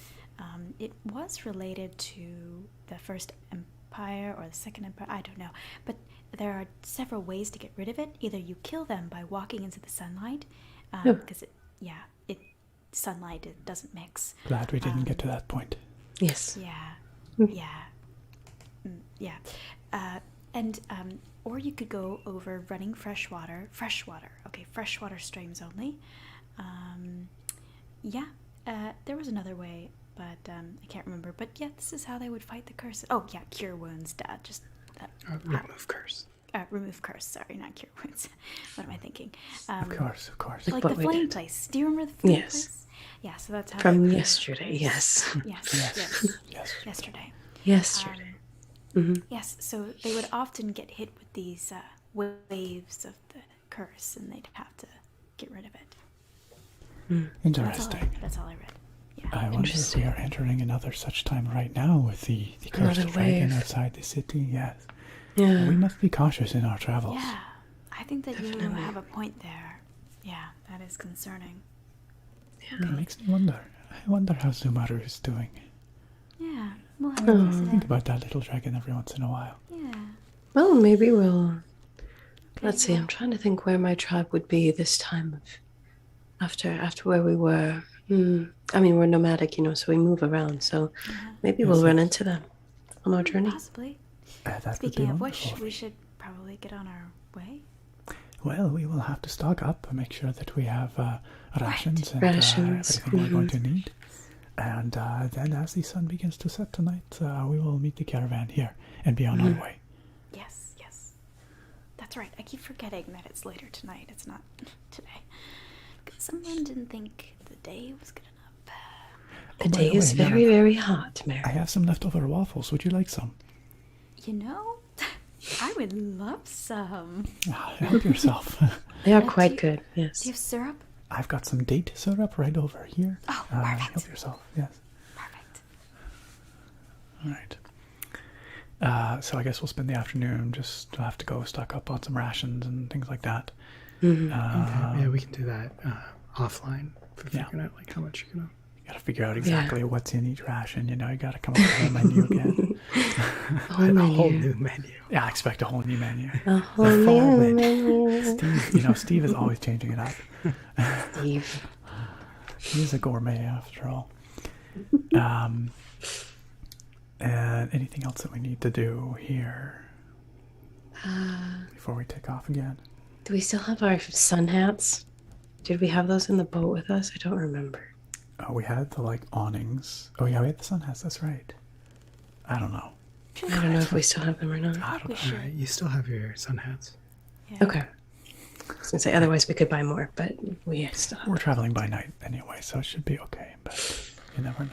it was related to the First Empire or the Second Empire, I don't know. But there are several ways to get rid of it. Either you kill them by walking into the sunlight, because sunlight, it doesn't mix. Glad we didn't get to that point. Yes. Or you could go over running freshwater, okay, freshwater streams only. There was another way, but I can't remember. But yeah, this is how they would fight the curse. Oh yeah, cure wounds, just Remove curse. remove curse. Sorry, not cure wounds. What am I thinking? Of course. Like what the we flame did. place. Do you remember the flame Yes. place? Yeah, so that's how From they- yesterday, yes. Yes. Yesterday. Yesterday. Yes, so they would often get hit with these waves of the curse, and they'd have to get rid of it. Interesting. That's all I read. Yeah. I wonder if we are entering another such time right now with the cursed Another dragon wave. outside the city. Yes. Yeah. We must be cautious in our travels. Yeah, I think that you Definitely. have a point there. Yeah, that is concerning. It makes me wonder. I wonder how Zumaru is doing. Yeah, we'll have to visit Think him. about that little dragon every once in a while. Yeah. Well, maybe we'll. Let's see. I'm trying to think where my tribe would be this time of after where we were. I mean, we're nomadic, you know, so we move around. So maybe we'll run into them on our journey. Possibly. That would Speaking be of which, wonderful. we should probably get on our way. Well, we will have to stock up and make sure that we have rations and Rations, everything we're going to need. And then as the sun begins to set tonight, we will meet the caravan here and be on our way. Yes. That's right. I keep forgetting that it's later tonight. It's not today. Because someone didn't think the day was good enough. The by day the is way, very, Nana, very hot, Mary. I have some leftover waffles. Would you like some? You know, I would love some. Help yourself. They are do quite you- good, yes. Do you have syrup? I've got some date syrup right over here. Oh, perfect. Help yourself. Yes. Perfect. All right. So I guess we'll spend the afternoon just have to go stock up on some rations and things like that. Yeah, we can do that offline for Yeah. figuring out like how much you're gonna. You gotta figure out exactly what's in each ration. You know, you gotta come up with a menu again. A whole A whole menu. new menu. Yeah, I expect a whole new menu. A whole fall new menu. menu. Steve is always changing it up. Steve. He's a gourmet after all. And anything else that we need to do here before we take off again? Do we still have our sun hats? Did we have those in the boat with us? I don't remember. Oh, we had the awnings. Oh yeah, we had the sun hats. That's right. I don't know. I don't know if we still have them or not. I don't We know. should. All right, you still have your sun hats. Yeah. Okay. I was gonna say otherwise we could buy more, but we still have We're traveling by night anyway, so it should be okay. But you never know.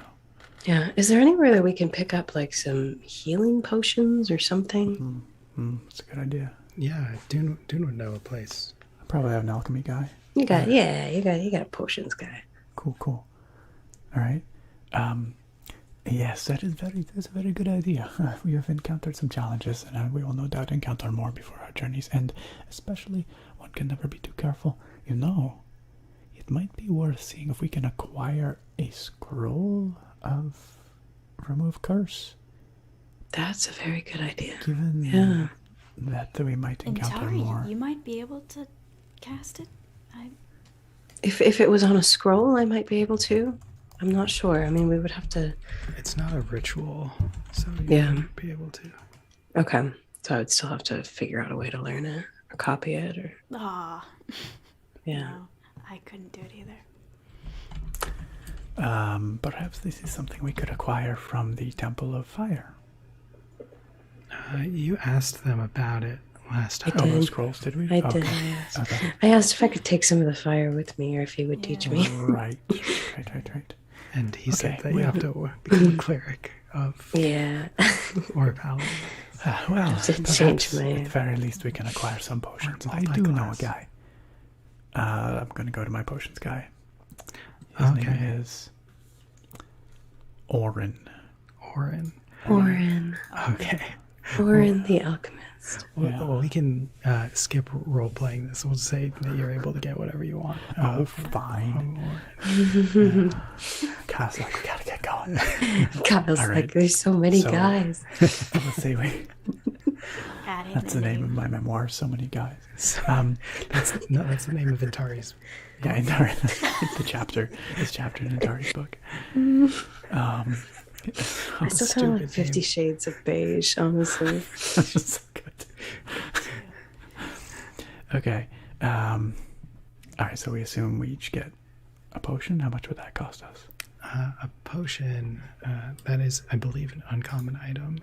Yeah. Is there anywhere that we can pick up like some healing potions or something? That's a good idea. Yeah, Dune would know a place. I probably have an alchemy guy. You got you got a potions guy. Cool. All right. Yes, that's a very good idea. We have encountered some challenges, and we will no doubt encounter more before our journeys end. Especially, one can never be too careful. You know, it might be worth seeing if we can acquire a scroll of remove curse. That's a very good idea. Given Yeah. that we might And encounter Tari, more. you might be able to cast it. If it was on a scroll, I might be able to. I'm not sure. I mean, we would have to. It's not a ritual, so you Yeah. wouldn't be able to. Okay. So I would still have to figure out a way to learn it or copy it or. Ah, Yeah. no, I couldn't do it either. Perhaps this is something we could acquire from the Temple of Fire. You asked them about it last I time. Oh, did. those scrolls, did we? I Okay. did. I asked. Okay. I asked if I could take some of the fire with me or if he would teach me. Right. And he said Okay, that you well- have to become a cleric of Yeah. or a paladin. Well, Just perhaps change my- at the very least we can acquire some potions. Or I do know a multi-class. guy. I'm going to go to my potions guy. His name Okay. is Orin. Orin. Orin. Okay. Orin the alchemist. Yeah. Well, we can skip role playing this. We'll say that you're able to get whatever you want. Oh, from fine. Orin. Kyle's like, we gotta get going. Kyle's All right. like, there's so many So- guys. Let's see. Adding That's the name of my memoir. So many guys. So, Um, that's the name of Intari's. Yeah, in the chapter, this chapter in Atari's book. I still kind of like stupid 50 name. Shades of Beige, honestly. So good. Okay. All right. So we assume we each get a potion. How much would that cost us? A potion, that is, I believe, an uncommon item.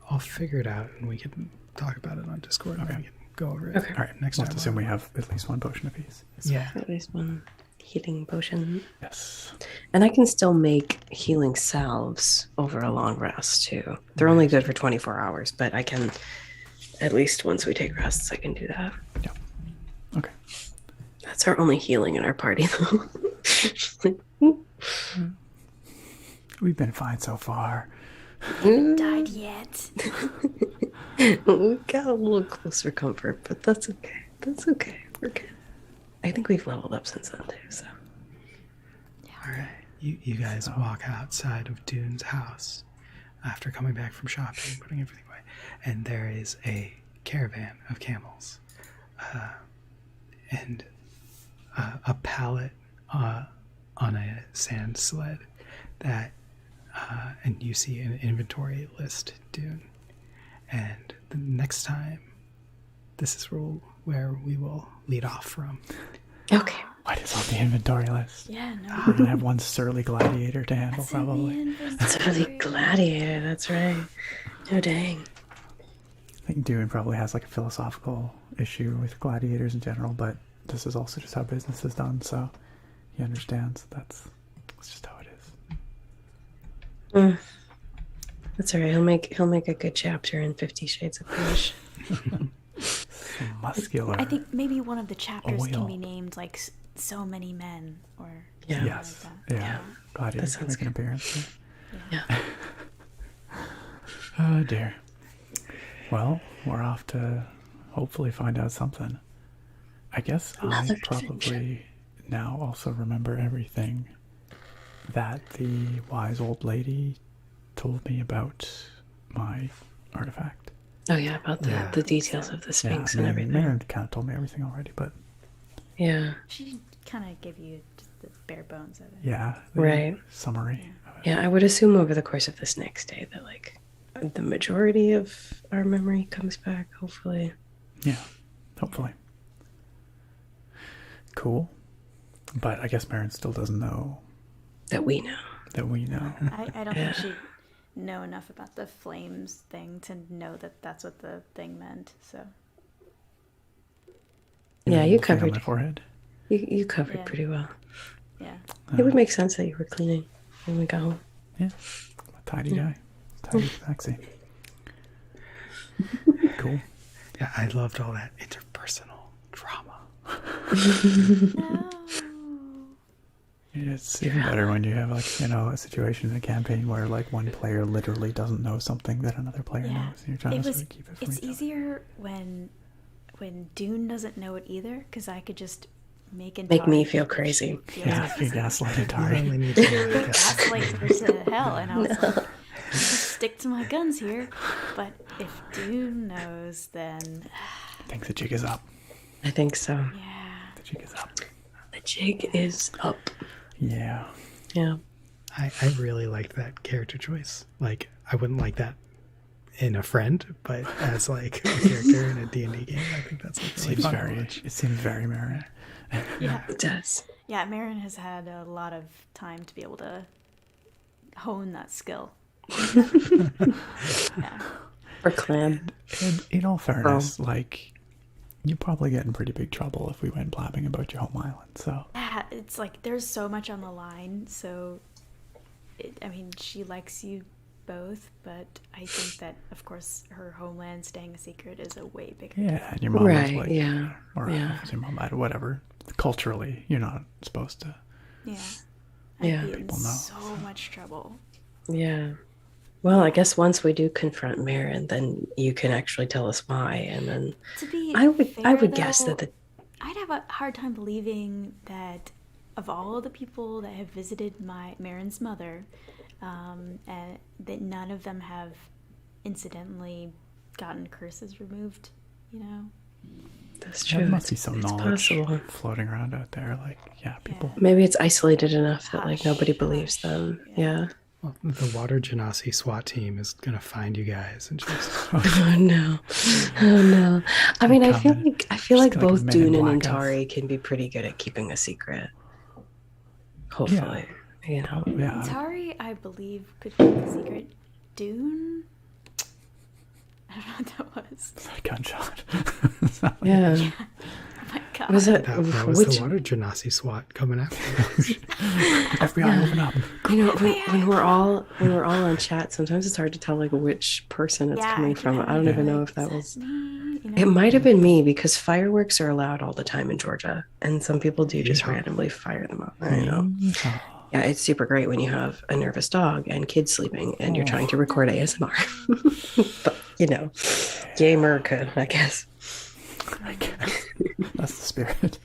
I'll figure it out and we can talk about it on Discord. And we can go over it. Okay. All right. Next Let's time. assume we have at least one potion apiece. Yeah. At least one healing potion. Yes. And I can still make healing salves over a long rest, too. They're only good for 24 hours, but I can, at least once we take rests, I can do that. Yeah. Okay. That's our only healing in our party, though. We've been fine so far. Died yet? We got a little closer comfort, but that's okay. That's okay. We're good. I think we've leveled up since then, too, so. All right. You guys walk outside of Dune's house after coming back from shopping, putting everything away, and there is a caravan of camels, and a pallet on a sand sled that, and you see an inventory list, Dune. And the next time, this is where we will lead off from. Okay. What is on the inventory list? Yeah, no. We're gonna have one surly gladiator to handle, That's in the probably. inventory. It's a really gladiator, that's right. Oh, dang. I think Dune probably has like a philosophical issue with gladiators in general, but this is also just how business is done, so he understands that's just how it is. That's all right. He'll make a good chapter in 50 Shades of Beige. Muscular. I think maybe one of the chapters Oil. can be named like so many men or Yeah. something Yes. like that. Yeah. Gladiator That can sounds make an good. appearance. Yeah. Oh dear. Well, we're off to hopefully find out something. I guess Another I probably now also remember everything that the wise old lady told me about my artifact. Oh yeah, about the details of the Sphinx and everything. Marin kind of told me everything already, but Yeah. She kind of gave you just the bare bones of it. yeah, the Right. summary of it. Yeah, I would assume over the course of this next day that like the majority of our memory comes back, hopefully. Yeah, hopefully. Cool. But I guess Marin still doesn't know That we know. that we know. I don't Yeah. think she'd know enough about the flames thing to know that that's what the thing meant. So Yeah, you Thing on covered my forehead. you covered Yeah. pretty well. yeah, It would make sense that you were cleaning when we got home. Yeah, I'm a tidy guy. Tidy taxi. Cool. Yeah, I loved all that interpersonal drama. no. It's even better when you have like, you know, a situation in a campaign where like one player literally doesn't know something that another player Yeah. knows. And you're trying It to was. sort of keep it from It's each other. easier when when Dune doesn't know it either, because I could just make Make me Antari feel think that crazy. she feels Yeah, you gaslight Atari. only need to know that. gaslight her to hell, and I was like, just stick to my guns here. But if Dune knows, then I think the jig is up. I think so. yeah. The jig is up. The jig is up. Yeah. Yeah. I really liked that character choice. Like, I wouldn't like that in a friend, but as like a character in a D&D game, I think that's like really fun to watch. It seems very Marin. Yeah. It does. Yeah, Marin has had a lot of time to be able to hone that skill. Yeah. Or clan. In all fairness, like, you'd probably get in pretty big trouble if we went blabbing about your home island, so. Yeah, it's like there's so much on the line. So, I mean, she likes you both, but I think that, of course, her homeland staying a secret is a way bigger. Yeah, and your mom Right, was like, yeah, or yeah. your mom, whatever. Culturally, you're not supposed to. Yeah. I'd Yeah. be in People know. so much trouble. Yeah. Well, I guess once we do confront Marin, then you can actually tell us why, and then To be I fair, would guess though, that the I'd have a hard time believing that of all the people that have visited Marin's mother, and that none of them have incidentally gotten curses removed. You know. that's There true. must be some It's knowledge possible. floating around out there. Like, yeah, people. Maybe it's isolated enough that like Hush, nobody believes hush, them. yeah. Yeah. Well, the Water Genasi SWAT team is gonna find you guys and just Oh no. Oh no. I mean, I feel coming. like I feel Just like like both Men in Dune and Black us. Antari can be pretty good at keeping a secret. Hopefully. You know. Yeah. Tari, I believe, could keep the secret. Dune. I don't know what that was. It's not a gunshot. Yeah. Oh my god. Was it that was which the Water Genasi SWAT coming after us. FBI, open up. you know when we're all on chat, sometimes it's hard to tell like which person it's Yeah, coming I from. can I don't even imagine, know like, if that is was me? You know? it might have been me because fireworks are allowed all the time in Georgia, and some people do just Yeah. randomly fire them up. I know. Yeehaw. Yeah, it's super great when you have a nervous dog and kids sleeping and you're trying to record ASMR. But, you know, yay, America, I guess. I guess. That's the spirit.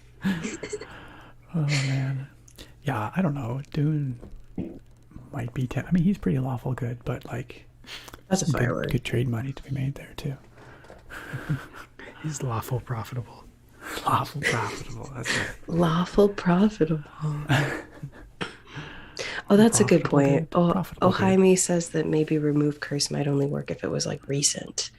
Oh, man. Yeah, I don't know. Dune might be... I mean, he's pretty lawful good, but, like... That's a some firework. good trade money to be made there, too. He's lawful profitable. Lawful profitable. That's it. Lawful profitable. Oh, that's a good Profitable point. good, Oh, profitable good. Jaime says that maybe remove curse might only work if it was like recent.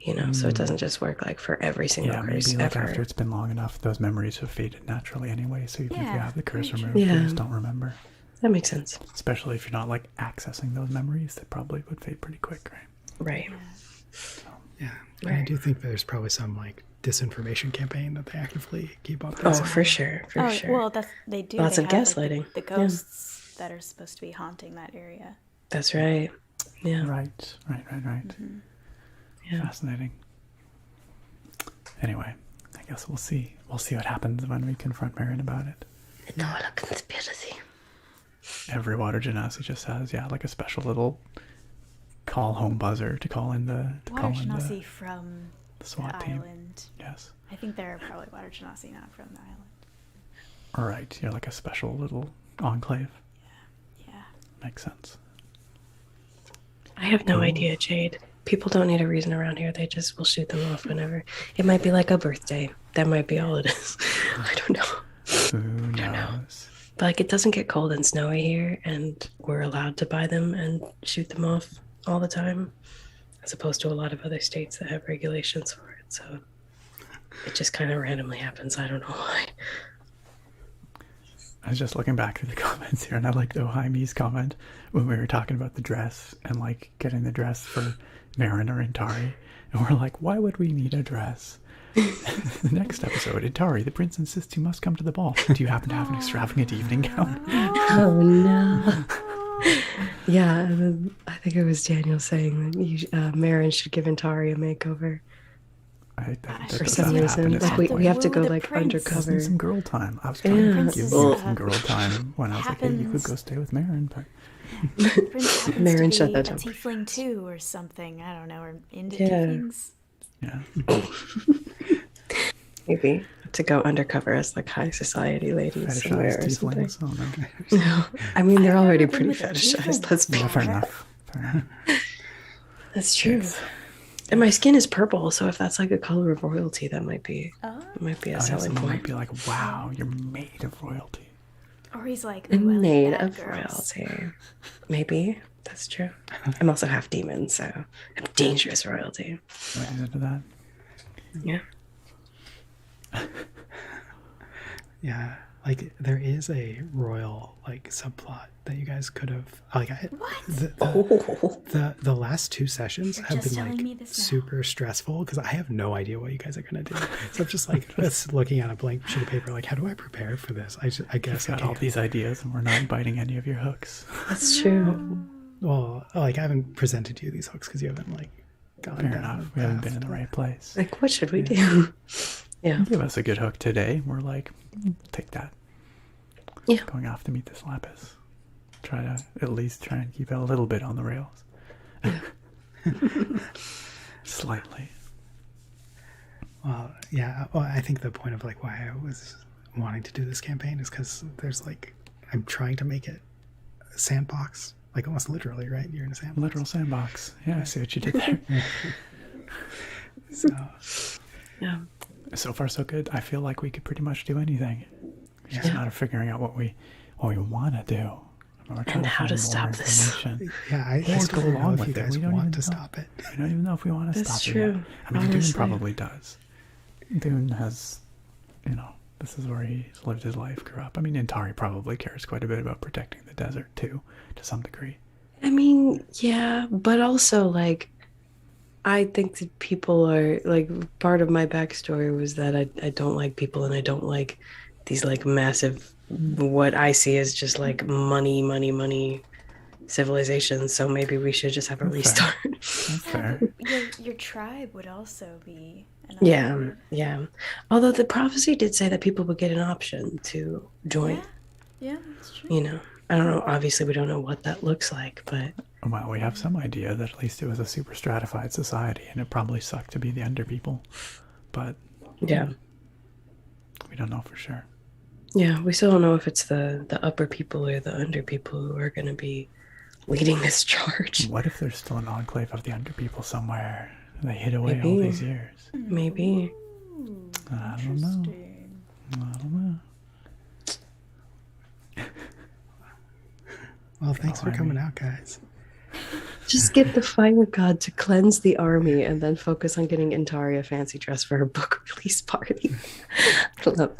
You know, so it doesn't just work like for every single Yeah, curse maybe like ever. after it's been long enough, those memories have faded naturally anyway, so even if you Yeah, have the curse very removed, true. you Yeah. just don't remember. That makes sense. Especially if you're not, like, accessing those memories, they probably would fade pretty quick, right? Right. Yeah. And I do think there's probably some like disinformation campaign that they actively keep up. Oh, for sure. For Oh, sure. well, they do. Lots They of have, gaslighting. Like, the Yeah. ghosts that are supposed to be haunting that area. That's right. Yeah. Right. Yeah. Fascinating. Anyway, I guess we'll see. We'll see what happens when we confront Marin about it. Not a conspiracy. Every Water Genasi just has, like a special little call home buzzer to call in the Water Genasi from the the SWAT team. island. Yes. I think they're probably Water Genasi, not from the island. All right. You're like a special little enclave. Yeah. Makes sense. I have no idea, Jade. People don't need a reason around here. They just will shoot them off whenever. It might be like a birthday. That might be all it is. I don't know. Who knows? But like, it doesn't get cold and snowy here, and we're allowed to buy them and shoot them off all the time, as opposed to a lot of other states that have regulations for it. So it just kind of randomly happens. I don't know why. I was just looking back through the comments here, and I liked Jaime's comment when we were talking about the dress and like getting the dress for Marin or Intari, and we're like, why would we need a dress? The next episode, Intari, the prince insists you must come to the ball. Do you happen to have an extravagant evening gown? Oh no. Yeah, and then I think it was Daniel saying that Marin should give Intari a makeover. That For does some not reason, happen at like some we point. have to Woo go the like prince. Let's undercover. do some girl time. I was trying to Yeah. give you Well, some girl time when I was like, hey, you could go stay with Marin, but Prince happens Marin to shut be that a down. tiefling too, or something. I don't know, or into Yeah. tieflings. Yeah. Maybe to go undercover as like high society ladies somewhere Fetishized or something. tieflings. Oh, no. No, I mean they're I've already never been pretty with a fetishized. tiefling Let's be Yeah, fair before. enough. Fair enough. That's true. Yes. And my skin is purple, so if that's like a color of royalty, that might be Oh. a Oh, yeah, selling someone might point. be like, wow, you're made of royalty. Or he's like, I'm "Ooh, I like made bad of girls." royalty. Maybe that's true. I'm also half demon, so I'm dangerous royalty. Nobody's into that. Yeah. Yeah, like there is a royal like subplot that you guys could have like. What? The last two sessions You're have just been telling me like this now. super stressful because I have no idea what you guys are gonna do. So I'm just like just looking at a blank sheet of paper, like how do I prepare for this? I guess We've got all these ideas and we're not biting any of your hooks. That's true. Well, like I haven't presented you these hooks because you haven't like gone Fair down enough. the We haven't path. been in the right place. Like, what should we do? Yeah. Give us a good hook today. We're like, take that. Yeah. Going off to meet this Lapis. Try to at least try and keep it a little bit on the rails. Slightly. Well, yeah. Well, I think the point of like why I was wanting to do this campaign is because there's like I'm trying to make it a sandbox, like almost literally, right? You're in a sandbox. Literal sandbox. Yeah, I see what you did there. So Yeah. So far, so good. I feel like we could pretty much do anything. It's just a matter of figuring out what we want to do. We're trying And how to find stop more this. information. yeah, I Or still go don't know along if with you it. guys We don't want even to know. stop it. We don't even know if we want to That's stop true. it yet. I mean, Dune Honestly. probably does. Dune has, this is where he's lived his life, grew up. I mean, Intari probably cares quite a bit about protecting the desert too, to some degree. I mean, yeah, but also like I think that people are like part of my backstory was that I don't like people and I don't like these like massive what I see as just like money civilizations. So maybe we should just have a That's fair. restart. That's fair. Your tribe would also be an Yeah, option. yeah. Although the prophecy did say that people would get an option to join. Yeah, that's true. You know, I don't know. Obviously, we don't know what that looks like, but Well, we have some idea that at least it was a super stratified society, and it probably sucked to be the under people. But yeah, we don't know for sure. yeah. We still don't know if it's the upper people or the under people who are going to be leading this charge. What if there's still an enclave of the under people somewhere? They hid away all Maybe. these years. Maybe. I don't know. I don't know. Well, thanks for I coming mean- out, guys. Just get the fire god to cleanse the army and then focus on getting Intari a fancy dress for her book release party. I love that.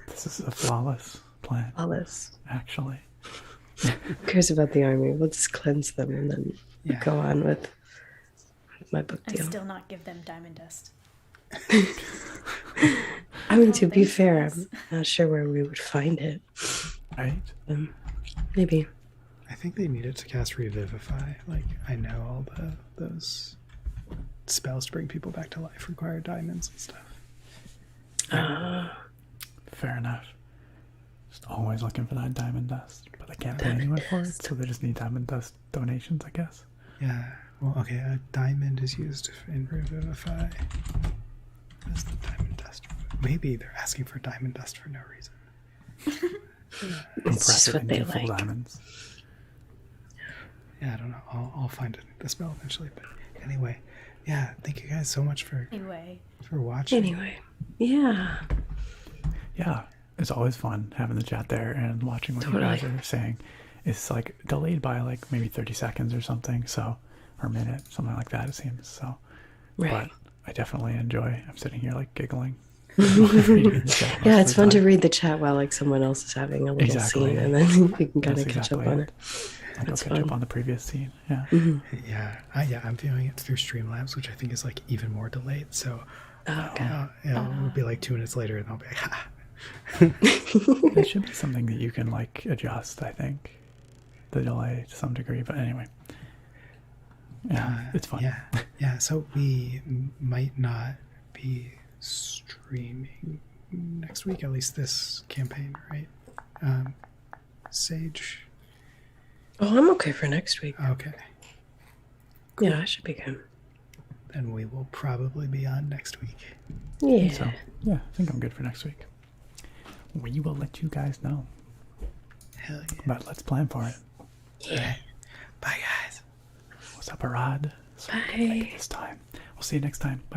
This is a flawless plan, Alice. actually. Who cares about the army? We'll just cleanse them and then Yeah. go on with my book And deal. still not give them diamond dust. I mean, to be Thanks, fair, guys. I'm not sure where we would find it. Right? Maybe. I think they needed to cast Revivify. Like I know all those spells to bring people back to life require diamonds and stuff. Fair enough. Just always looking for that diamond dust. But they can't pay anyone for it, so they just need diamond dust donations, I guess. Yeah. Well, okay. A diamond is used in Revivify. What is the diamond dust? Maybe they're asking for diamond dust for no reason. It's just what they full like. diamonds. Yeah, I don't know. I'll find the spell eventually. But anyway, yeah. Thank you guys so much for Anyway, watching. Anyway, yeah. Yeah, it's always fun having the chat there and watching what you guys are saying. It's like delayed by like maybe 30 seconds or something, so, or a minute, something like that it seems. So, Right. but I definitely enjoy. I'm sitting here like giggling. Reading in the chat most Yeah, of it's the fun to time. read the chat while like someone else is having a little Exactly. scene, and then you can kind That's of catch exactly up on it. it. I'll go That's catch up fun. on the previous scene. Yeah. Yeah, I'm viewing it through Streamlabs, which I think is like even more delayed. So Okay. it'll be like 2 minutes later, and I'll be like, ha. It should be something that you can like adjust, I think. The delay to some degree, but anyway. Yeah, it's fun. Yeah. So we might not be streaming next week, at least this campaign, right? Sage. Oh, I'm okay for next week. Okay. Yeah, I should be good. then we will probably be on next week. Yeah. So, yeah, I think I'm good for next week. We will let you guys know. Hell yeah. But let's plan for it. Yeah. Bye, guys. What's up, Arad? So Bye. good to make it this time. We'll see you next time. Bye, guys.